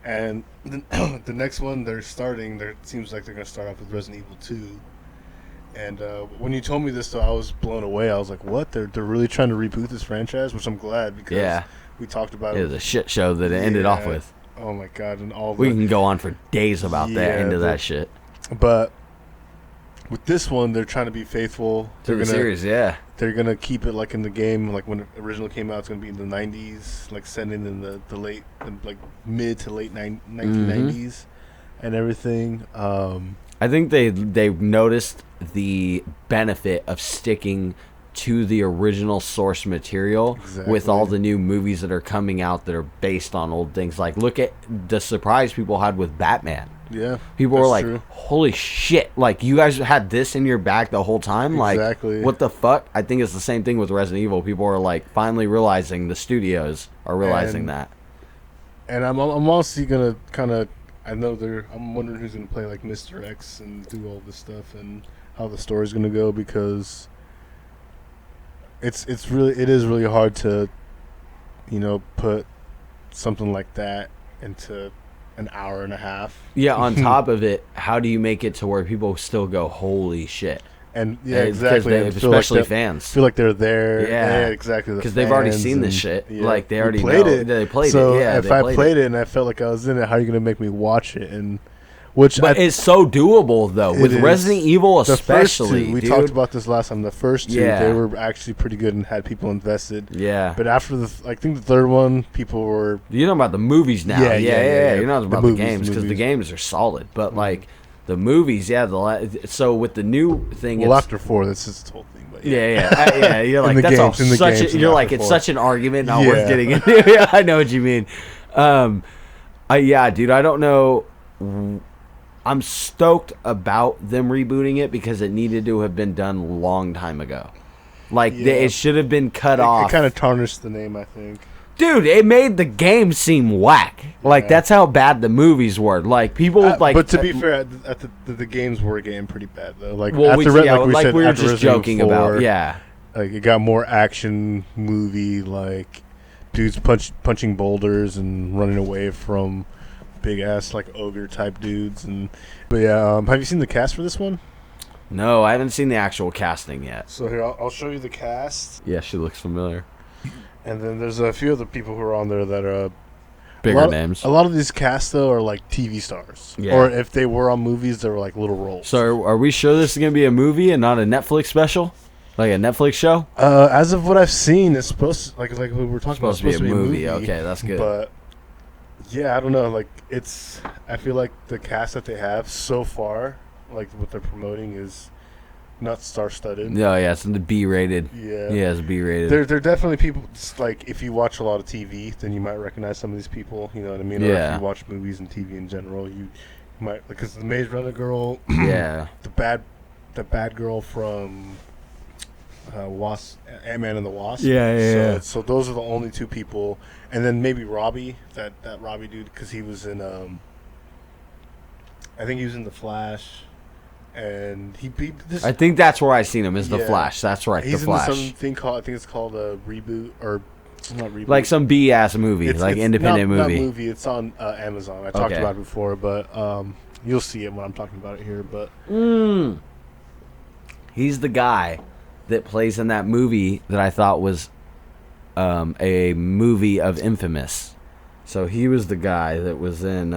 And the next one they're starting. It seems like they're going to start off with Resident Evil 2. And when you told me this, though, I was blown away. I was like, "What? They're really trying to reboot this franchise?" Which I'm glad because we talked about it. It was a shit show that it ended off with. Oh my god! And we can go on for days about that shit. But with this one, they're trying to be faithful to the series. Yeah, they're gonna keep it like in the game, like when it originally came out. It's gonna be in the '90s, like sending in the late, like mid to late 1990s, and everything. I think they noticed the benefit of sticking to the original source material with all the new movies that are coming out that are based on old things. Like, look at the surprise people had with Batman. Yeah, people were like, holy shit, like, you guys had this in your bag the whole time? Like, what the fuck? I think it's the same thing with Resident Evil. People are like finally realizing, the studios are realizing that. And I'm also gonna kind of, I'm wondering who's gonna play like Mr. X and do all this stuff and how the story's gonna go, because it is really hard to, put something like that into an hour and a half. Yeah, on top of it, how do you make it to where people still go, holy shit? And exactly, especially fans feel like they're there. Yeah, exactly, because they've already seen this shit. Yeah, like, they already played know. It. They played so it. Yeah, if I played it and I felt like I was in it, how are you gonna make me watch it? And but it's so doable though with Resident Evil, especially. The first two, we talked about this last time. The first two, they were actually pretty good and had people invested. Yeah. But after I think the third one, people were. You're talking about the movies now. Yeah. You're not about the games, because movies. the games are solid. But like, The movies, yeah. So with the new thing, well, after 4, that's just the whole thing. But yeah. You're like that's all such. You're like it's such an argument, not worth getting into. Yeah, I know what you mean. Yeah, dude. I don't know. I'm stoked about them rebooting it because it needed to have been done a long time ago. Like it should have been cut off. It kind of tarnished the name, I think. Dude, it made the game seem whack. Like that's how bad the movies were. Like people like. But to be fair, the games were getting pretty bad though. Like well, after we were just Resident joking 4, about. Yeah. Like it got more action movie, like dudes punching boulders and running away from big ass like ogre type dudes. But yeah, have you seen the cast for this one? No, I haven't seen the actual casting yet. So here, I'll show you the cast. Yeah, she looks familiar. And then there's a few other people who are on there that are bigger names. A lot of these casts though are like TV stars, or if they were on movies, they were like little roles. So are we sure this is gonna be a movie and not a Netflix special, like a Netflix show? As of what I've seen, it's supposed to, like we were talking about, supposed to be a movie. Okay, that's good. But yeah, I don't know. Like I feel like the cast that they have so far, like what they're promoting, is not star-studded. No, yeah, it's the B-rated. Yeah, it's B-rated. They're definitely people. Like if you watch a lot of TV, then you might recognize some of these people. You know what I mean? Yeah. Or if you watch movies and TV in general, you might, because the Maze Runner girl. Yeah. The bad girl from Ant-Man and the Wasp. Yeah. So those are the only 2 people, and then maybe Robbie, that Robbie dude, because he was in I think he was in The Flash. And I think that's where I seen him is The Flash. That's right, he's The Flash. He's in something called, I think it's called a Reboot, or not Reboot. Like some B-ass movie, it's independent movie. Not movie. It's on Amazon. I talked about it before, but you'll see it when I'm talking about it here. But he's the guy that plays in that movie that I thought was a movie of Infamous. So he was the guy that was in.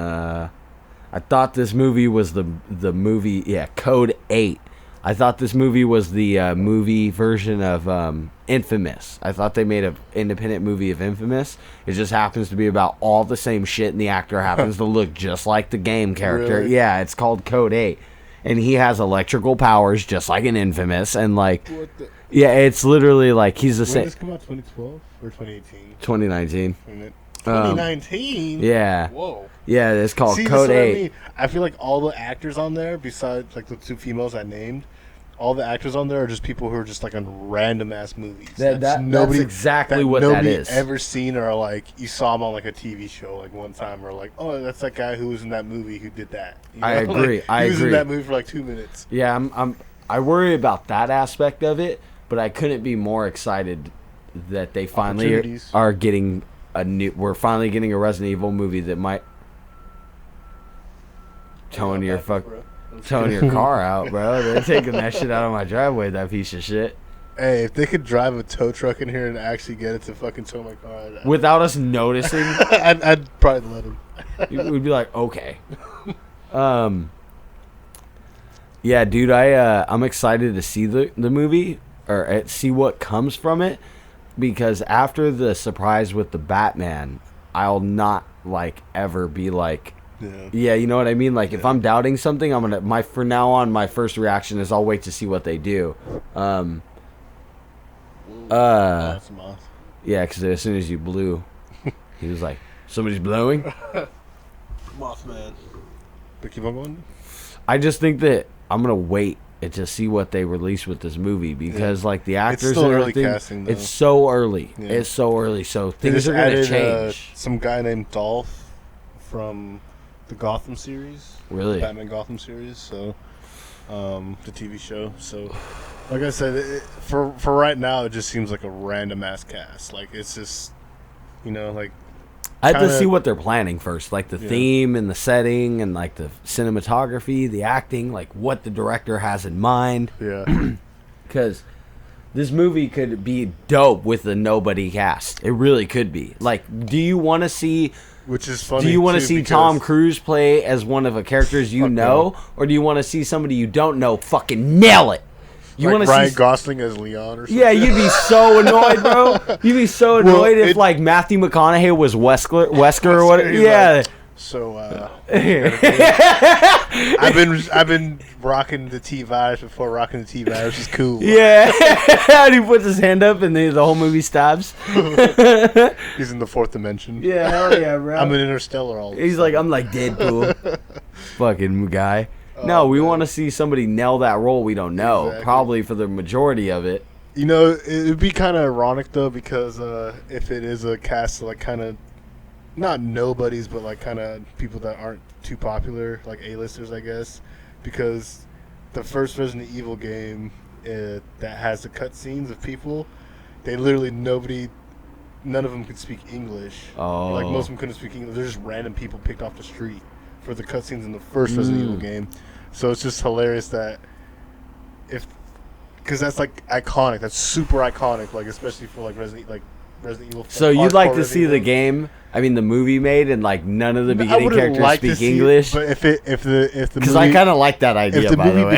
I thought this movie was the movie, Code 8. I thought this movie was the movie version of Infamous. I thought they made an independent movie of Infamous. It just happens to be about all the same shit, and the actor happens to look just like the game character. Really? Yeah, it's called Code 8. And he has electrical powers just like in Infamous. And like, yeah, it's literally like he's the same. When did this come out, 2012 or 2018? 2019. 2019? Yeah. Whoa. Yeah, it's called See, Code 8. I mean. I feel like all the actors on there, besides like the 2 females I named, all the actors on there are just people who are just like on random ass movies. That's exactly what that is. Nobody ever seen, or like you saw him on like a TV show like one time, or like, oh, that's that guy who was in that movie who did that. You know? I agree. Like, he was in that movie for like 2 minutes. Yeah, I worry about that aspect of it, but I couldn't be more excited that they finally are getting we're finally getting a Resident Evil movie that might towing your car out, bro. They're taking that shit out of my driveway, that piece of shit. Hey, if they could drive a tow truck in here and actually get it to fucking tow my car without us noticing, I'd probably let them. We'd be like, okay. Yeah, dude, I'm excited to see the movie or see what comes from it, because after the surprise with the Batman, I'll not like ever be like. Yeah, you know what I mean? Like, if I'm doubting something, I'm gonna for now on, my first reaction is I'll wait to see what they do. Yeah, because as soon as you blew, he was like, somebody's blowing? Mothman. But keep on going. I just think that I'm gonna wait and to see what they release with this movie, because like the actors and everything, casting, it's so early. Yeah. It's so early, so things are gonna change. Some guy named Dolph from the Gotham series, really, Batman Gotham series. So, the TV show. So, like I said, for right now, it just seems like a random ass cast. Like it's just, like. I have to see what they're planning first, like the theme and the setting and like the cinematography, the acting, like what the director has in mind. Yeah, because this movie could be dope with a nobody cast. It really could be. Like, do you want to see? Which is funny. Do you want to see Tom Cruise play as one of the characters you know, or do you want to see somebody you don't know fucking nail it? You like want to Ryan Gosling as Leon or something? Yeah, you'd be so annoyed, bro. You'd be so annoyed if like Matthew McConaughey was Wesker or whatever. Yeah. Like, So I've been rocking the T-Virus before rocking the T-Virus is cool. Yeah. And he puts his hand up and the whole movie stops. He's in the fourth dimension. Yeah, hell yeah, bro. I'm an interstellar all He's like, I'm like Deadpool. Fucking guy. No, we want to see somebody nail that role we don't know. Exactly. Probably for the majority of it. You know, it would be kind of ironic, though, because if it is a cast of, like, kind of, not nobodies, but, like, kind of people that aren't too popular, like A-listers, I guess, because the first Resident Evil game that has the cutscenes of people, they literally, none of them could speak English. Oh. Like, most of them couldn't speak English. They're just random people picked off the street for the cutscenes in the first Resident Evil game. So it's just hilarious that because that's like iconic. That's super iconic. Like especially for like Resident Evil. So you'd like to see the movie made, and like none of the beginning characters speak English. But if the because I kind of like that idea. By the way,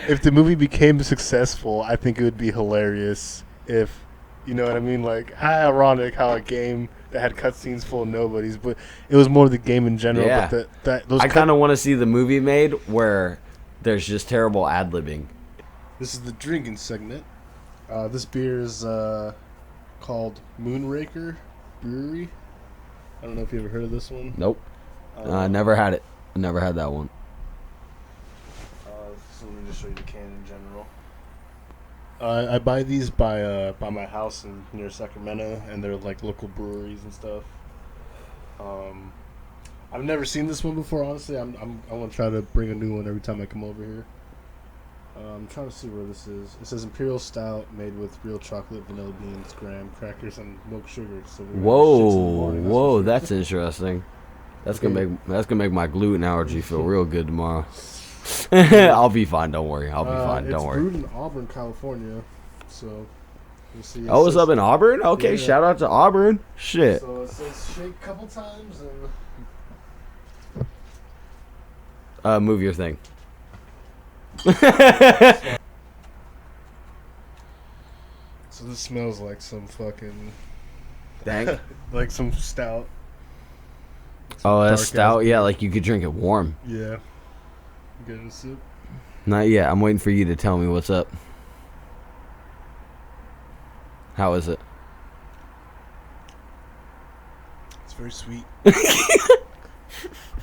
if the movie became successful, I think it would be hilarious. If you know what I mean, like how ironic how a game that had cutscenes full of nobodies, but it was more the game in general. Yeah. But I kind of want to see the movie made where there's just terrible ad-libbing. This is the drinking segment. This beer is called Moonraker Brewery. I don't know if you ever heard of this one. Nope. Never had it. Never had that one. So let me just show you the can in general. I buy these by my house near Sacramento, and they're like local breweries and stuff. I've never seen this one before, honestly. I'm gonna try to bring a new one every time I come over here. I'm trying to see where this is. It says Imperial Stout made with real chocolate, vanilla beans, graham crackers, and milk sugar. So whoa, that's interesting. That's gonna make my gluten allergy feel real good tomorrow. I'll be fine. Don't worry. I'll be fine. Don't worry. It's brewed in Auburn, California. So we'll see. It's up in Auburn. Okay, yeah. Shout out to Auburn. Shit. So it says shake a couple times and move your thing. So this smells like some fucking dang, like some stout. That's stout. Yeah, like you could drink it warm. Yeah. Get a sip? Not yet. I'm waiting for you to tell me what's up. How is it? It's very sweet.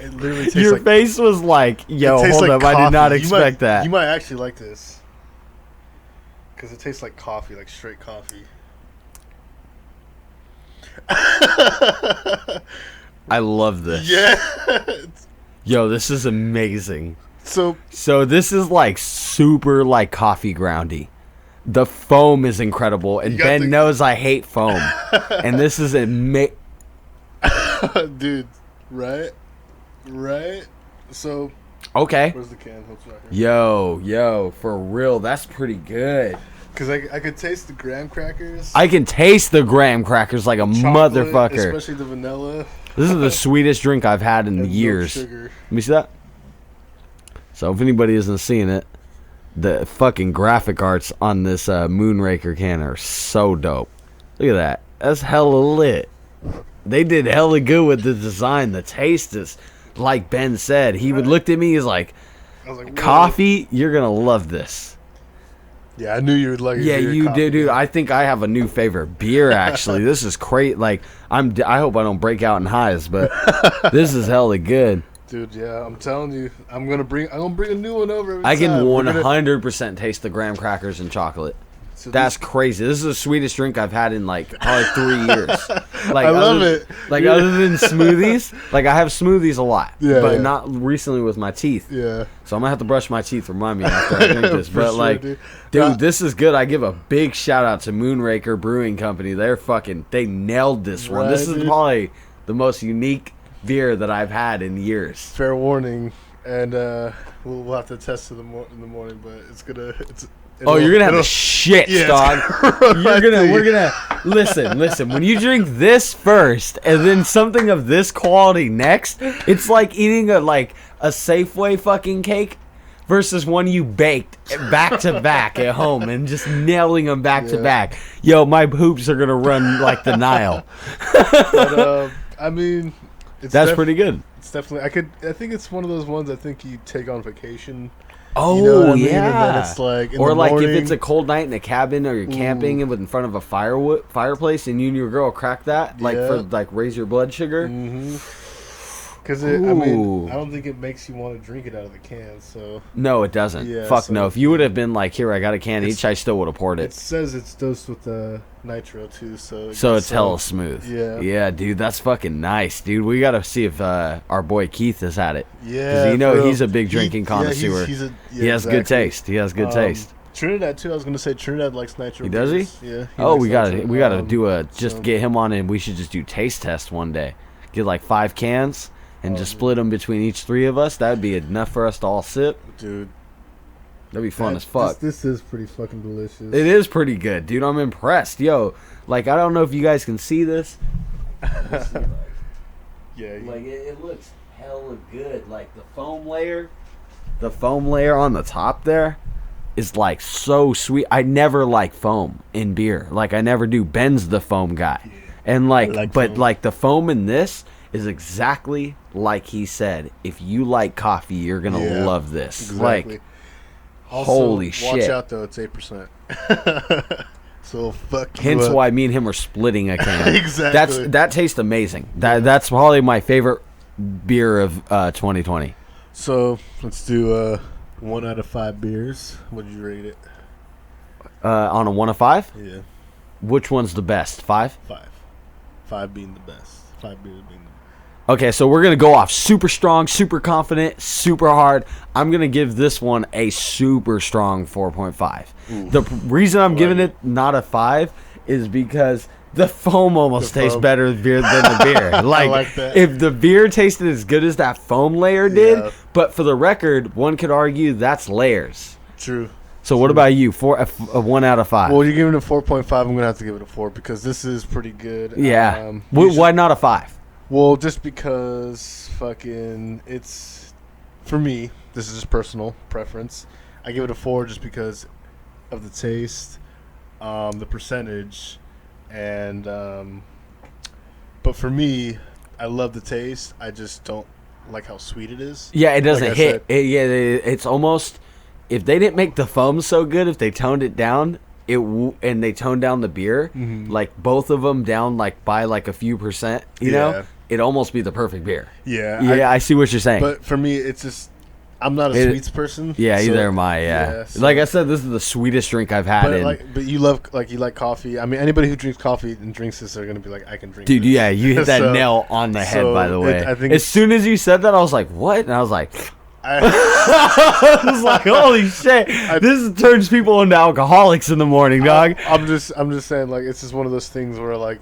It literally tastes Your face was like, yo, hold up. Coffee. I did not expect that. You might actually like this. Because it tastes like coffee, like straight coffee. I love this. Yeah. Yo, this is amazing. So this is like super like coffee groundy. The foam is incredible, and Ben knows I hate foam. And this is dude, right? So okay. Where's the can? Right here. Yo, for real, that's pretty good. Because I could taste the graham crackers. I can taste the graham crackers like a motherfucker. Especially the vanilla. This is the sweetest drink I've had in years. Let me see that. So if anybody isn't seeing it, the fucking graphic arts on this Moonraker can are so dope. Look at that. That's hella lit. They did hella good with the design. The taste is, like Ben said, he would looked at me, he's like, coffee, you're going to love this. Yeah, I knew you would like it. Yeah, you do, dude. I think I have a new favorite beer, actually. This is crazy. Like, I hope I don't break out in highs, but this is hella good. Dude, yeah, I'm telling you, I'm gonna bring a new one over. I can 100% taste the graham crackers and chocolate. So that's crazy. This is the sweetest drink I've had in like probably 3 years. Like I love it. Like other than smoothies, like I have smoothies a lot, but yeah. Not recently with my teeth. Yeah. So I'm gonna have to brush my teeth. Remind me after I drink this. But sure, dude, this is good. I give a big shout out to Moonraker Brewing Company. They nailed this one. This is probably the most unique beer that I've had in years. Fair warning, and we'll have to test it in the morning, but you're gonna have the shits, dog. We're gonna listen. When you drink this first, and then something of this quality next, it's like eating a Safeway fucking cake versus one you baked back to back at home and just nailing them back to back. Yo, my hoops are gonna run like the Nile. But, I mean. That's pretty good. It's definitely. I think it's one of those ones. I think you take on vacation. Oh, you know what I mean? yeah. And then it's like or like morning, if it's a cold night in a cabin or you're camping in front of a fireplace and you and your girl crack that for like raise your blood sugar. Because I mean, I don't think it makes you want to drink it out of the can. So no, it doesn't. Yeah, Fuck no. If you would have been like, here, I got a can each, I still would have poured it. It says it's dosed with nitro too, so it's hella smooth. Yeah, dude, that's fucking nice, dude. We gotta see if our boy Keith has had it. Yeah, because he's a big drinking connoisseur. He has good taste. He has good taste. Trinidad too. I was gonna say Trinidad likes nitro. Does he? Yeah. We gotta do get him on, and we should just do taste tests one day. Get like 5 cans. And just split them between each 3 of us. That would be enough for us to all sip. Dude. That'd be fun as fuck. This is pretty fucking delicious. It is pretty good, dude. I'm impressed. Yo, like, I don't know if you guys can see this. Yeah. Like, it looks hella good. Like, the foam layer on the top there is, like, so sweet. I never like foam in beer. Like, I never do. Ben's the foam guy. Yeah. And, like but, foam. Like, the foam in this is exactly like he said. If you like coffee, you're gonna love this. Exactly. Like, also, holy shit! Watch out though, it's 8%. So fuck. Hence why me and him are splitting a can. Exactly. That tastes amazing. That's probably my favorite beer of 2020. So let's do 1 out of 5 beers. What did you rate it? On a 1 of 5? Yeah. Which one's the best? 5? 5. 5 being the best. 5 beers being the best. Okay, so we're going to go off super strong, super confident, super hard. I'm going to give this one a super strong 4.5. The reason I'm giving it not a 5 is because the foam almost tastes better than the beer. Like that. If the beer tasted as good as that foam layer did, but for the record, one could argue that's layers. True. So what about you? A 1 out of 5? Well, you're giving it a 4.5. I'm going to have to give it a 4 because this is pretty good. Yeah. Why not a 5? Well, just because it's, for me, this is just personal preference. I give it a 4 just because of the taste, the percentage, and, but for me, I love the taste. I just don't like how sweet it is. Yeah, it doesn't hit. It's almost, if they didn't make the foam so good, if they toned it down, and they toned down the beer, like both of them down like by like a few percent, you know, it'd almost be the perfect beer. Yeah, I see what you're saying. But for me, it's just, I'm not a sweets person. Yeah, so, either am I. So, like I said, this is the sweetest drink I've had. But you like coffee. I mean, anybody who drinks coffee and drinks this are gonna be like, I can drink. Dude, this. Yeah, you hit that nail on the head. By the way, I think as soon as you said that, I was like, what? And I was like. I was like, holy shit! This turns people into alcoholics in the morning, dog. I'm just saying, like, it's just one of those things where, like,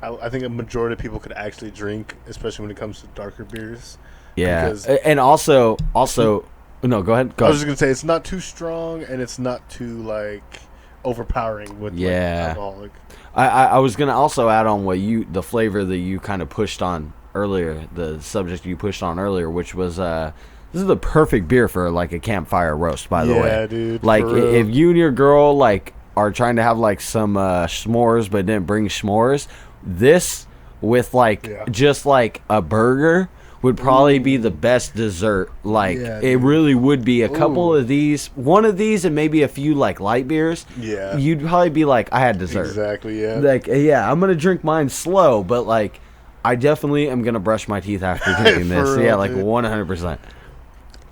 I think a majority of people could actually drink, especially when it comes to darker beers. Yeah, and also, no, go ahead. I was just gonna say it's not too strong and it's not too like overpowering with like, alcoholic. I was gonna also add on the flavor that you kind of pushed on earlier, the subject you pushed on earlier, which was this is the perfect beer for like a campfire roast, by the way. Yeah, dude. Like if you and your girl like are trying to have like some s'mores but didn't bring s'mores, this with like just like a burger would probably be the best dessert. Like it really would be a couple of these, one of these, and maybe a few like light beers. Yeah, you'd probably be like, I had dessert. Exactly. Yeah. Like I'm gonna drink mine slow, but like I definitely am gonna brush my teeth after drinking this. Real, yeah, like 100%.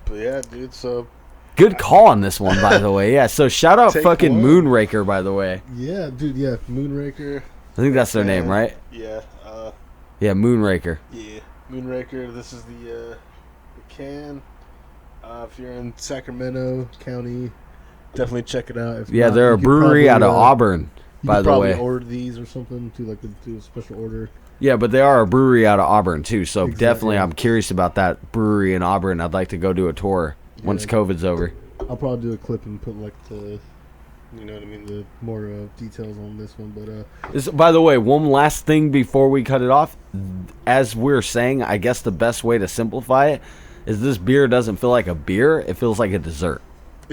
But yeah, dude. So good call on this one, by the way. Yeah. So shout out fucking Moonraker, by the way. Yeah, dude. Yeah, Moonraker. I think that's their name, right? Yeah. Yeah, Moonraker. Yeah, Moonraker. This is the can. If you're in Sacramento County, definitely check it out. If not, they're a brewery out of Auburn, by the way. You probably order these or something to do a special order. Yeah, but they are a brewery out of Auburn too, so definitely I'm curious about that brewery in Auburn. I'd like to go do a tour once COVID's over. I'll probably do a clip and put like the, you know what I mean, the more details on this one. But by the way, one last thing before we cut it off. As we're saying, I guess the best way to simplify it is this beer doesn't feel like a beer; it feels like a dessert.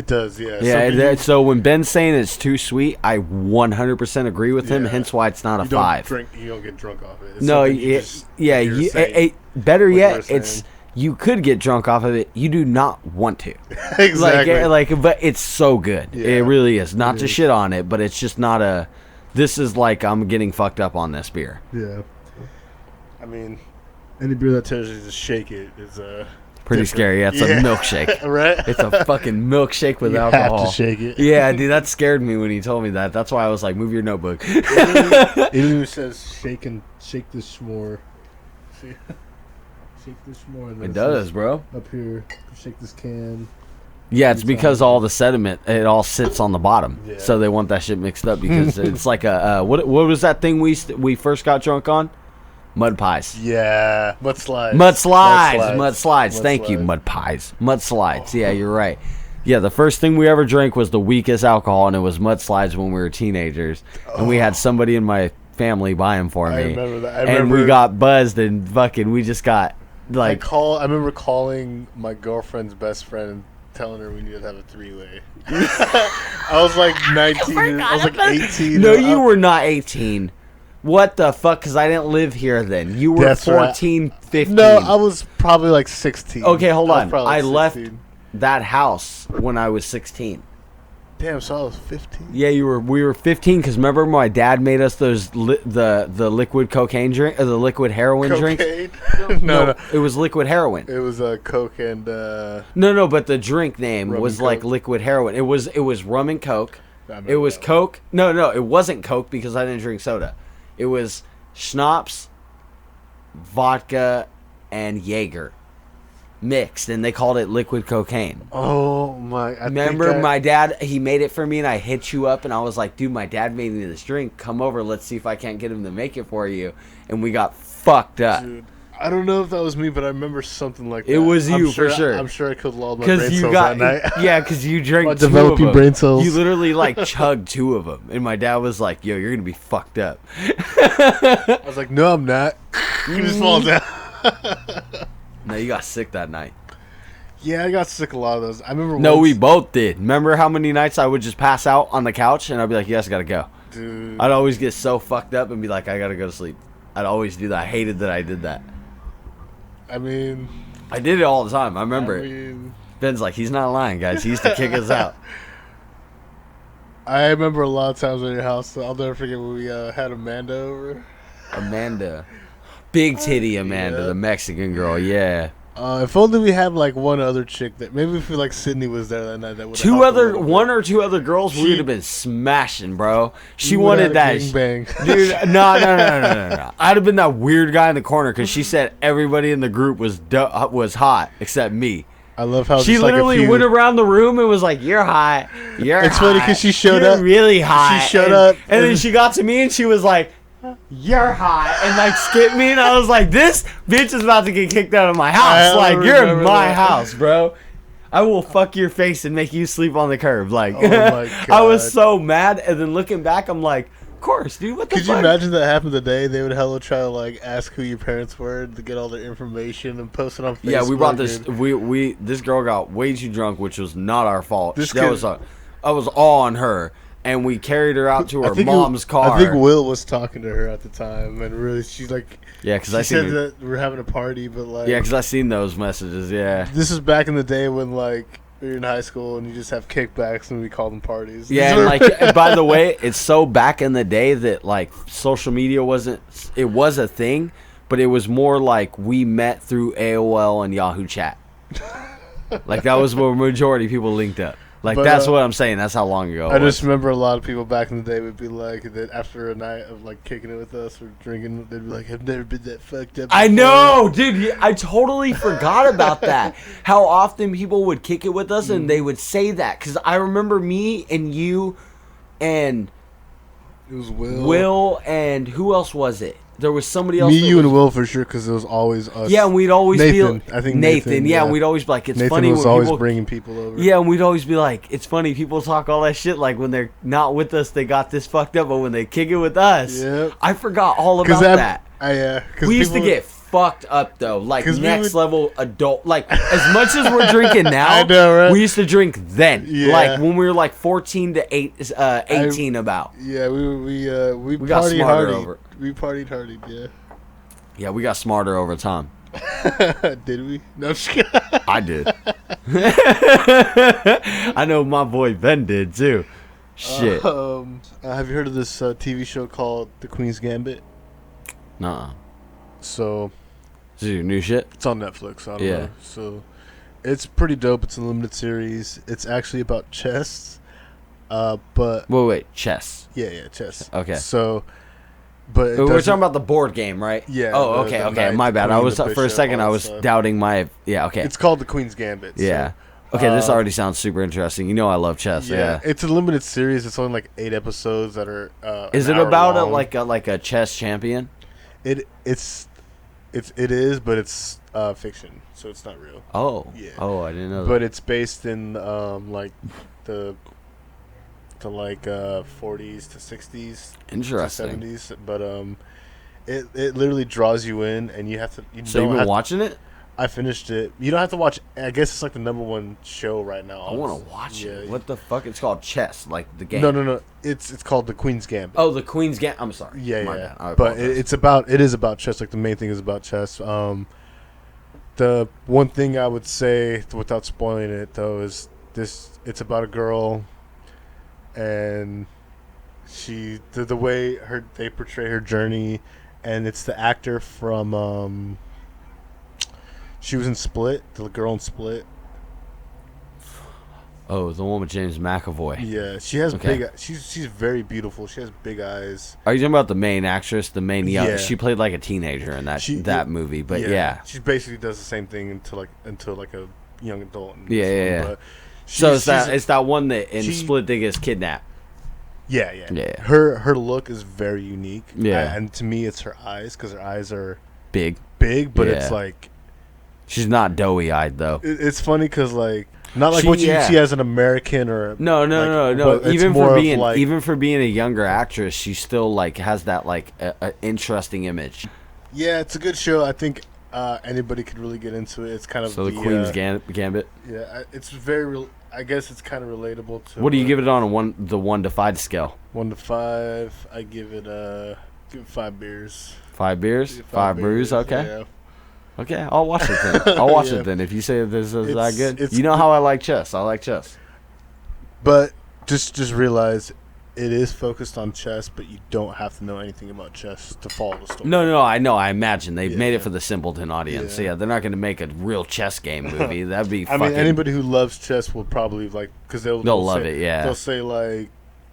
It does, yeah. Yeah, so when Ben's saying it's too sweet, I 100% agree with him, hence why it's not a 5. You don't get drunk off it. It's better yet, it's you could get drunk off of it. You do not want to. Exactly. But it's so good. Yeah. It really is. Not to shit on it, but it's just not a... This is like, I'm getting fucked up on this beer. Yeah. I mean, any beer that tells you to shake it is pretty scary. Yeah, it's a milkshake. Right? It's a fucking milkshake with alcohol. You have to shake it. Yeah, dude, that scared me when he told me that. That's why I was like, move your notebook. It even says shake this s'more. See? Shake this s'more. It does, bro. Up here, shake this can. Yeah, it's because all the sediment, it all sits on the bottom. Yeah. So they want that shit mixed up because it's like a, what was that thing we first got drunk on? Mud pies. Yeah. Mud slides. Thank you, mud pies. Mud slides. Yeah, you're right. Yeah, the first thing we ever drank was the weakest alcohol, and it was mud slides when we were teenagers. And we had somebody in my family buy them for me. I remember that. And we got buzzed and fucking, we just got like... I remember calling my girlfriend's best friend and telling her we needed to have a 3-way. I was like 19. I was like 18. No, you were not 18. What the fuck? Because I didn't live here then. You were 14, right. 15. No, I was probably like 16. Okay, hold on. I left that house when I was 16. Damn, so I was 15. Yeah, we were 15 because remember my dad made us those the liquid cocaine drink or the liquid heroin drinks. No, it was liquid heroin. It was Coke and No, but the drink name was like liquid heroin. It was rum and Coke. It was Coke. No, it wasn't Coke because I didn't drink soda. It was schnapps, vodka, and Jaeger mixed, and they called it liquid cocaine. Oh my! Remember my dad? He made it for me, and I hit you up, and I was like, "Dude, my dad made me this drink. Come over, let's see if I can't get him to make it for you." And we got fucked up. Dude, I don't know if that was me, but I remember something like that. It was you for sure. I'm sure I killed all my brain cells that night. Yeah, because you drank two developing of them. Brain cells. You literally like chugged 2 of them, and my dad was like, "Yo, you're gonna be fucked up." I was like, "No, I'm not." You just fall down. No, you got sick that night. Yeah, I got sick a lot of those. I remember. No, we both did. Remember how many nights I would just pass out on the couch, and I'd be like, "Yes, I gotta go." Dude, I'd always get so fucked up and be like, "I gotta go to sleep." I'd always do that. I hated that I did that. I mean, I did it all the time. I remember it. Ben's like, he's not lying, guys. He used to kick us out. I remember a lot of times at your house. I'll never forget when we had Amanda over. Amanda. Big titty Amanda, the Mexican girl, yeah. If only we had like one other chick that maybe if like Sydney was there that night, that would one or two other girls we would have been smashing, bro. She wanted that bang. Dude. No. I'd have been that weird guy in the corner because she said everybody in the group was hot except me. I love how she literally went around the room and was like, "You're hot. It's funny because she showed You're up really hot." She showed up, and then she got to me and she was like, "You're hot," and like skipped me, and I was like, "This bitch is about to get kicked out of my house. Like, you're in my house, bro. I will fuck your face and make you sleep on the curb." Like, oh my God. I was so mad, and then looking back, I'm like, "Of course, dude. What the fuck?" Could you imagine that happened today? They would hella try to like ask who your parents were to get all their information and post it on Facebook. Yeah, we brought this. This girl got way too drunk, which was not our fault. I was all on her. And we carried her out to her mom's car. I think Will was talking to her at the time, and really, she's like, "Yeah, because I said that we're having a party, but like, yeah, because I seen those messages. Yeah, this is back in the day when like you're in high school and you just have kickbacks and we call them parties. Yeah, and like, by the way, it's so back in the day that like social media wasn't. It was a thing, but it was more like we met through AOL and Yahoo Chat. Like that was where majority of people linked up. Like, but, that's what I'm saying. That's how long ago it was. I just remember a lot of people back in the day would be like, that after a night of, like, kicking it with us or drinking, they'd be like, "I've never been that fucked up before." I know, dude. I totally forgot about that. How often people would kick it with us and they would say that. Because I remember me and you and... It was Will. Will and who else was it? There was somebody else. Me, you, and Will for sure, because it was always us. Yeah, and we'd always Nathan. be. I think Nathan. Yeah, and we'd always be like, "It's Nathan funny." Was when always people, bringing people over. Yeah, and we'd always be like, "It's funny." People talk all that shit like when they're not with us, they got this fucked up, but when they kick it with us, I forgot all about that. Yeah, we used to get fucked up though. Like next would... level adult. Like as much as we're drinking now, I know, right? we used to drink then. Yeah. Like when we were like 14 to 18 about. Yeah, we got partied smarter hardy. over. We partied hardy, yeah. Yeah, we got smarter over time. Did we? No, I'm just kidding. I did. I know my boy Ben did too. Shit. Have you heard of this TV show called The Queen's Gambit? Nuh-uh. So, Is it your new shit? it's on Netflix. I don't know. So, it's pretty dope. It's a limited series. It's actually about chess. But Wait, chess. yeah, chess. Okay. So, but We're talking about the board game, right? Yeah. Oh, the okay. knight, My bad. the I queen, was the for a bishop, second. all I that was stuff. doubting my. Yeah. Okay. It's called The Queen's Gambit. Yeah. So, Okay. This already sounds super interesting. You know, I love chess. Yeah. It's a limited series. It's only like 8 episodes that are. Is an it hour about long. like a chess champion? It is, but it's fiction, so it's not real. Oh. Yeah. Oh, I didn't know that. But it's based in like the 40s to 60s, Interesting. to 70s. But it literally draws you in, and you have to. So you've been watching it? I finished it. You don't have to watch. I guess it's like the #1 show right now. I want to watch it. What the fuck? It's called chess, like the game. No. It's called The Queen's Gambit. Oh, the Queen's Gambit. I'm sorry. Yeah. I But apologize. it is about chess. Like the main thing is about chess. The one thing I would say without spoiling it though is this: it's about a girl, and the way they portray her journey, and it's the actor from she was in Split, the girl in Split. Oh, the one with James McAvoy. Yeah, she has Okay. big. She's very beautiful. She has big eyes. Are you talking about the main actress, the main young? Yeah. She played like a teenager in that movie, but yeah. she basically does the same thing until like a young adult. in this Yeah. one, but So she's- it's that one that in she- Split they gets kidnapped. Yeah. Yeah. Her look is very unique. Yeah. And to me, it's her eyes because her eyes are Big. big, but it's Yeah. like She's not doughy eyed though. it's funny because like not like She- what you yeah. see as an American or No. but it's Even more for of, being like- even for being a younger actress, she still like has that like a interesting image. Yeah, it's a good show. I think anybody could really get into it. It's kind of So the Queen's Gambit. Yeah, it's very real. I guess it's kind of relatable to. What do you give it on the 1 to 5 scale? 1 to 5? I give it 5 beers. 5 beers, Yeah, 5 brews. Okay. Yeah. Okay, I'll watch it then. I'll watch Yeah. it then. If you say this is that good, it's- you know how I like chess. I like chess. But just realize it is focused on chess, but you don't have to know anything about chess to follow the story. No, I know. I imagine they've made it Yeah. for the simpleton audience. So Yeah. yeah, they're not going to make a real chess game movie. That'd be. I mean, anybody who loves chess will probably like because they'll love say, it. Yeah. They'll say like,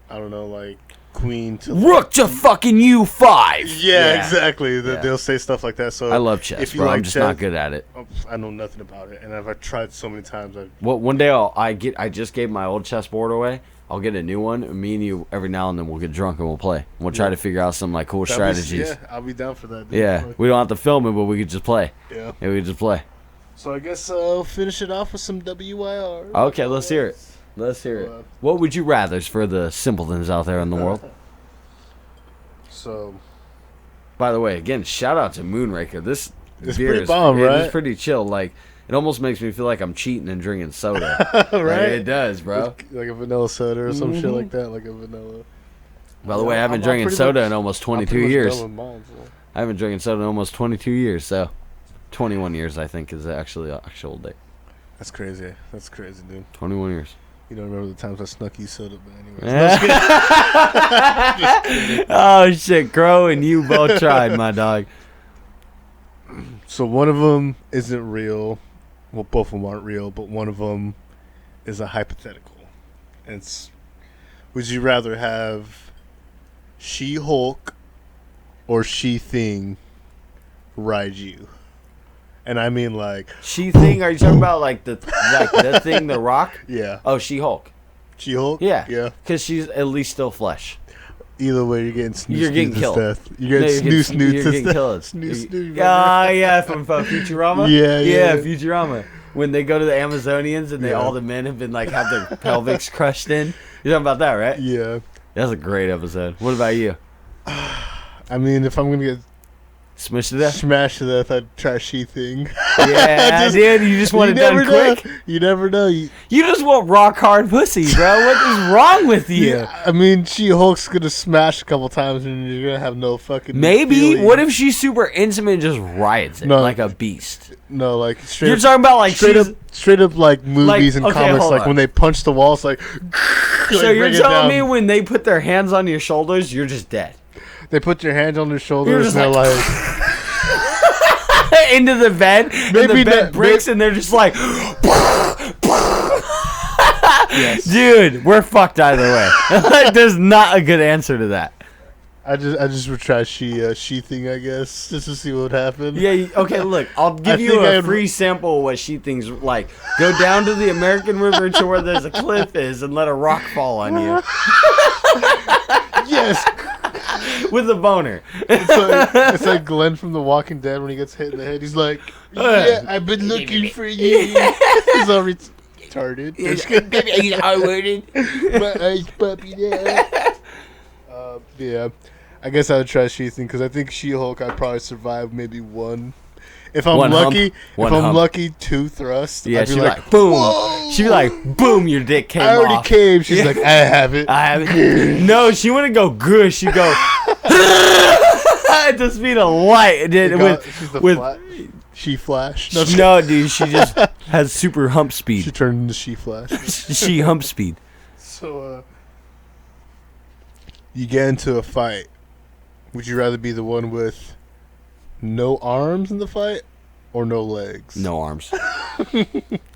I don't know, like queen to Rook to fucking U5. Yeah, exactly. Yeah. They'll say stuff like that. So I love chess, if you bro. like I'm just chess, not good at it. I know nothing about it, and I've tried so many times. Well, one day I just gave my old chessboard away. I'll get a new one. And me and you every now and then we'll get drunk and we'll play. We'll try to figure out some like cool strategies. I'll be down for that. Dude. Yeah, we don't have to film it, but we could just play. Yeah. Yeah, we could just play. So I guess I'll finish it off with some WIR. Okay, let's hear it. Let's hear it. What would you rather for the simpletons out there in the world? So, By the way, again, shout out to Moonraker. This It's beer pretty is bomb, right? It's pretty chill. Like it almost makes me feel like I'm cheating and drinking soda. right? Like, it does, bro. Like a vanilla soda or some shit like that, like a vanilla. By the way, I haven't I'm drinking pretty soda much- in almost I'm 22 pretty much years. done with mine, so. I haven't drinking soda in almost 22 years. So 21 years, I think, is actually the actual date. That's crazy. That's crazy, dude. 21 years. You don't remember the times I snuck you soda, but anyways. Oh shit, Crow and you both tried, my dog. So one of them isn't real. Well, both of them aren't real, but one of them is a hypothetical. And it's, would you rather have She-Hulk or She-Thing ride you? And I mean like She thing? Are you talking about like the thing, the Rock? yeah, Oh, She-Hulk. She-Hulk. Yeah, Yeah. because she's at least still flesh. Either way, you're getting snoo You're getting snoo to killed. death. You're getting snoo snoo You're to getting death. killed. Snoo snoo. Yeah, from Futurama. Yeah. Futurama. When they go to the Amazonians and all the men have been like have their pelvics crushed in. You're talking about that, right? Yeah. That's a great episode. What about you? I mean, if I'm gonna get Smush to death. Smash to death. I'd try thing. Yeah, dude. You just want it done quick. You never know. You just want rock hard pussy, bro. What is wrong with you? Yeah, I mean, She-Hulk's gonna smash a couple times and you're gonna have no fucking. Maybe. feeling. What if she's super intimate and just riots it like a beast? No, like straight. You're talking about like straight up like movies and comics, like when they punch the walls, like. So you're telling me when they put their hands on your shoulders, you're just dead? They put your hands on their shoulders and they're like into the bed. Maybe and the bed breaks and they're just like. Yes. Dude, we're fucked either way. There's not a good answer to that. I just would try she thing, I guess, just to see what would happen. Yeah. Okay. Look, I'll give you a free sample of what she thinks like. Go down to the American River to where there's a cliff is, and let a rock fall on you. Yes. With a boner. It's like Glenn from The Walking Dead when he gets hit in the head. He's like, "Yeah, I've been looking for you." He's all retarded. He's outwarded. My ice puppy there. Yeah. I guess I would try She-Thing because I think She-Hulk I'd probably survive maybe one. If I'm lucky, 2 thrusts. Yeah, she'd be like, boom. Whoa! She'd be like, boom, your dick came off. I already came. She's like, I have it. No, she wouldn't go good. She'd go at the speed of light. She Flash. No, dude, she just has super hump speed. She turned into She Flash. She hump speed. So, you get into a fight. Would you rather be the one with no arms in the fight or no legs? No arms.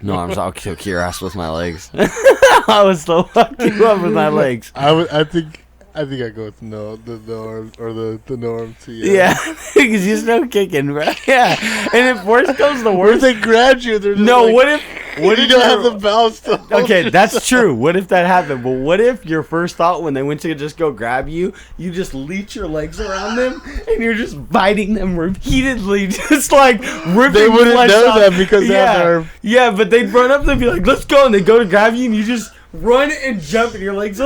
No arms. I'll kick your ass with my legs. I would still fuck you up with my legs. I think I'd go with the arms or the no arms too. Yeah, because you're still kicking, bro. Yeah, and if worst comes to worst, they grab you, they're just what if you don't have the balance to hold Okay, that's yourself. true. What if that happened? But what if your first thought when they went to just go grab you, you just leech your legs around them and you're just biting them repeatedly, just like ripping. They wouldn't know off. that because they have their... Yeah, but they'd run up and be like, "Let's go," and they go to grab you and you just run and jump and your legs.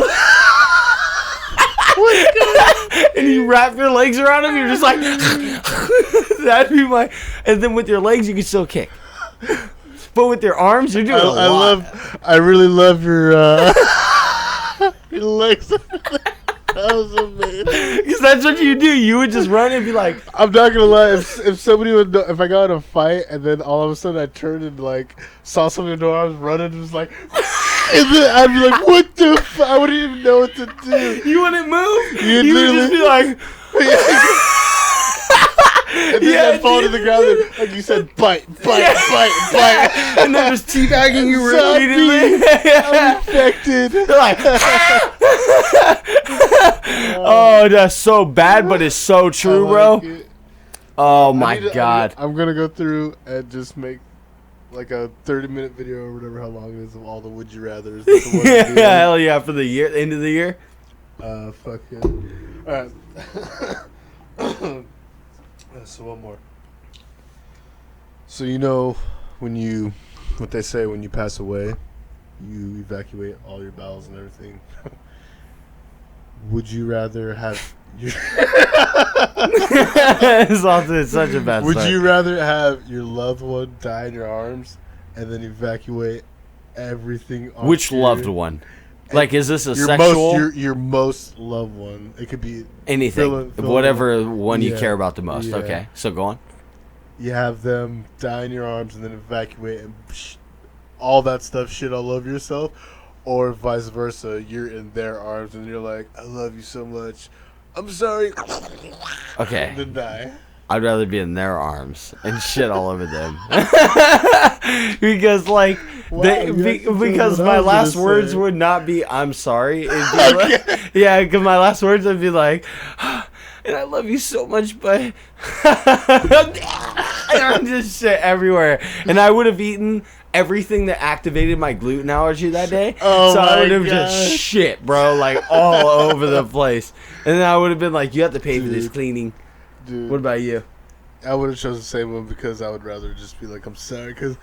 And you wrap your legs around them. You're just like, that'd be my. And then with your legs, you can still kick. But with your arms, you're doing a lot. I really love your your legs. That was amazing. Because that's what you do. You would just run and be like, I'm not gonna lie. If somebody would, if I got in a fight and then all of a sudden I turned and like saw somebody in the door, I was running and was like. And then I'd be like, what the fuck? I wouldn't even know what to do. You wouldn't move? You would just be like... And then I'd fall to the ground and, like you said, bite. And they're just teabagging you repeatedly. I'm infected. They're like... Oh, that's so bad, but it's so true, bro. Oh, my God. I'm going to go through and just make... like a 30-minute video or whatever, how long it is, of all the would you rathers. Yeah, hell yeah, for the year, end of the year. Fuck yeah. All right. So one more. So you know what they say when you pass away, you evacuate all your bowels and everything. Would you rather have your It's such a bad Would start. you rather have your loved one die in your arms and then evacuate everything? Which loved one? Like, is this a sexual? Your most loved one. It could be anything, whatever one you care about the most. Yeah. Okay, so go on. You have them die in your arms and then evacuate and all that stuff, shit all over yourself, or vice versa. You're in their arms and you're like, "I love you so much. I'm sorry." Okay. And then die. I'd rather be in their arms and shit all over them. Because, like, because my last words would not be, "I'm sorry." It'd be like, yeah, because my last words would be like, "And I love you so much, but..." And just shit everywhere. And I would have eaten everything that activated my gluten allergy that day. Oh, so I would have just shit, bro, like all over the place. And then I would have been like, "You have to pay for this cleaning." Dude, what about you? I would have chosen the same one because I would rather just be like, "I'm sorry," because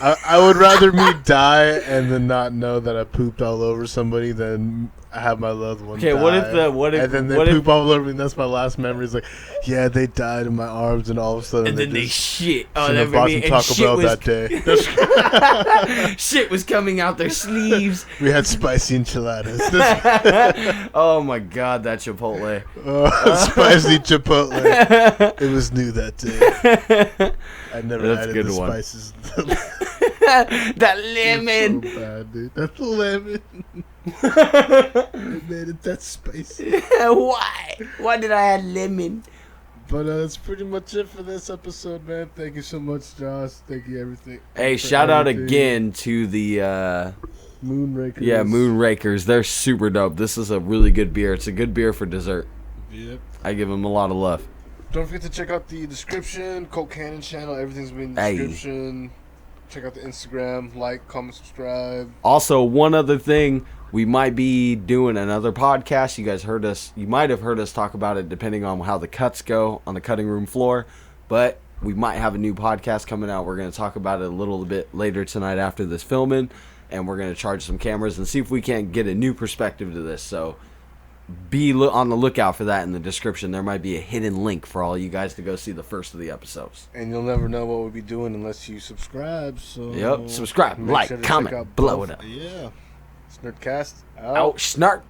I would rather me die and then not know that I pooped all over somebody than I have my loved one. Okay, die, and then they poop all over me. And that's my last memory. It's like, yeah, they died in my arms, and all of a sudden, and then they shit. Oh, that bought some Taco Bell that day. Shit was coming out their sleeves. We had spicy enchiladas. Oh my god, that Chipotle. Spicy Chipotle. It was new that day. I never added the spices. That lemon. That's so bad, dude. That's lemon. I made it that spicy. Why? Why did I add lemon? But that's pretty much it for this episode, man. Thank you so much, Josh. Thank you, everything. Hey, shout out again to the Moonrakers. Yeah, Moonrakers. They're super dope. This is a really good beer. It's a good beer for dessert. Yep. I give them a lot of love. Don't forget to check out the description, Coke Cannon channel. Everything's been in the description. Check out the Instagram. Like, comment, subscribe. Also, one other thing. We might be doing another podcast. You might have heard us talk about it depending on how the cuts go on the cutting room floor. But we might have a new podcast coming out. We're going to talk about it a little bit later tonight after this filming. And we're going to charge some cameras and see if we can't get a new perspective to this. So be on the lookout for that in the description. There might be a hidden link for all you guys to go see the first of the episodes. And you'll never know what we'll be doing unless you subscribe. So yep, subscribe, like, comment, blow it up. Yeah. Shnerdcast out. Shnerd.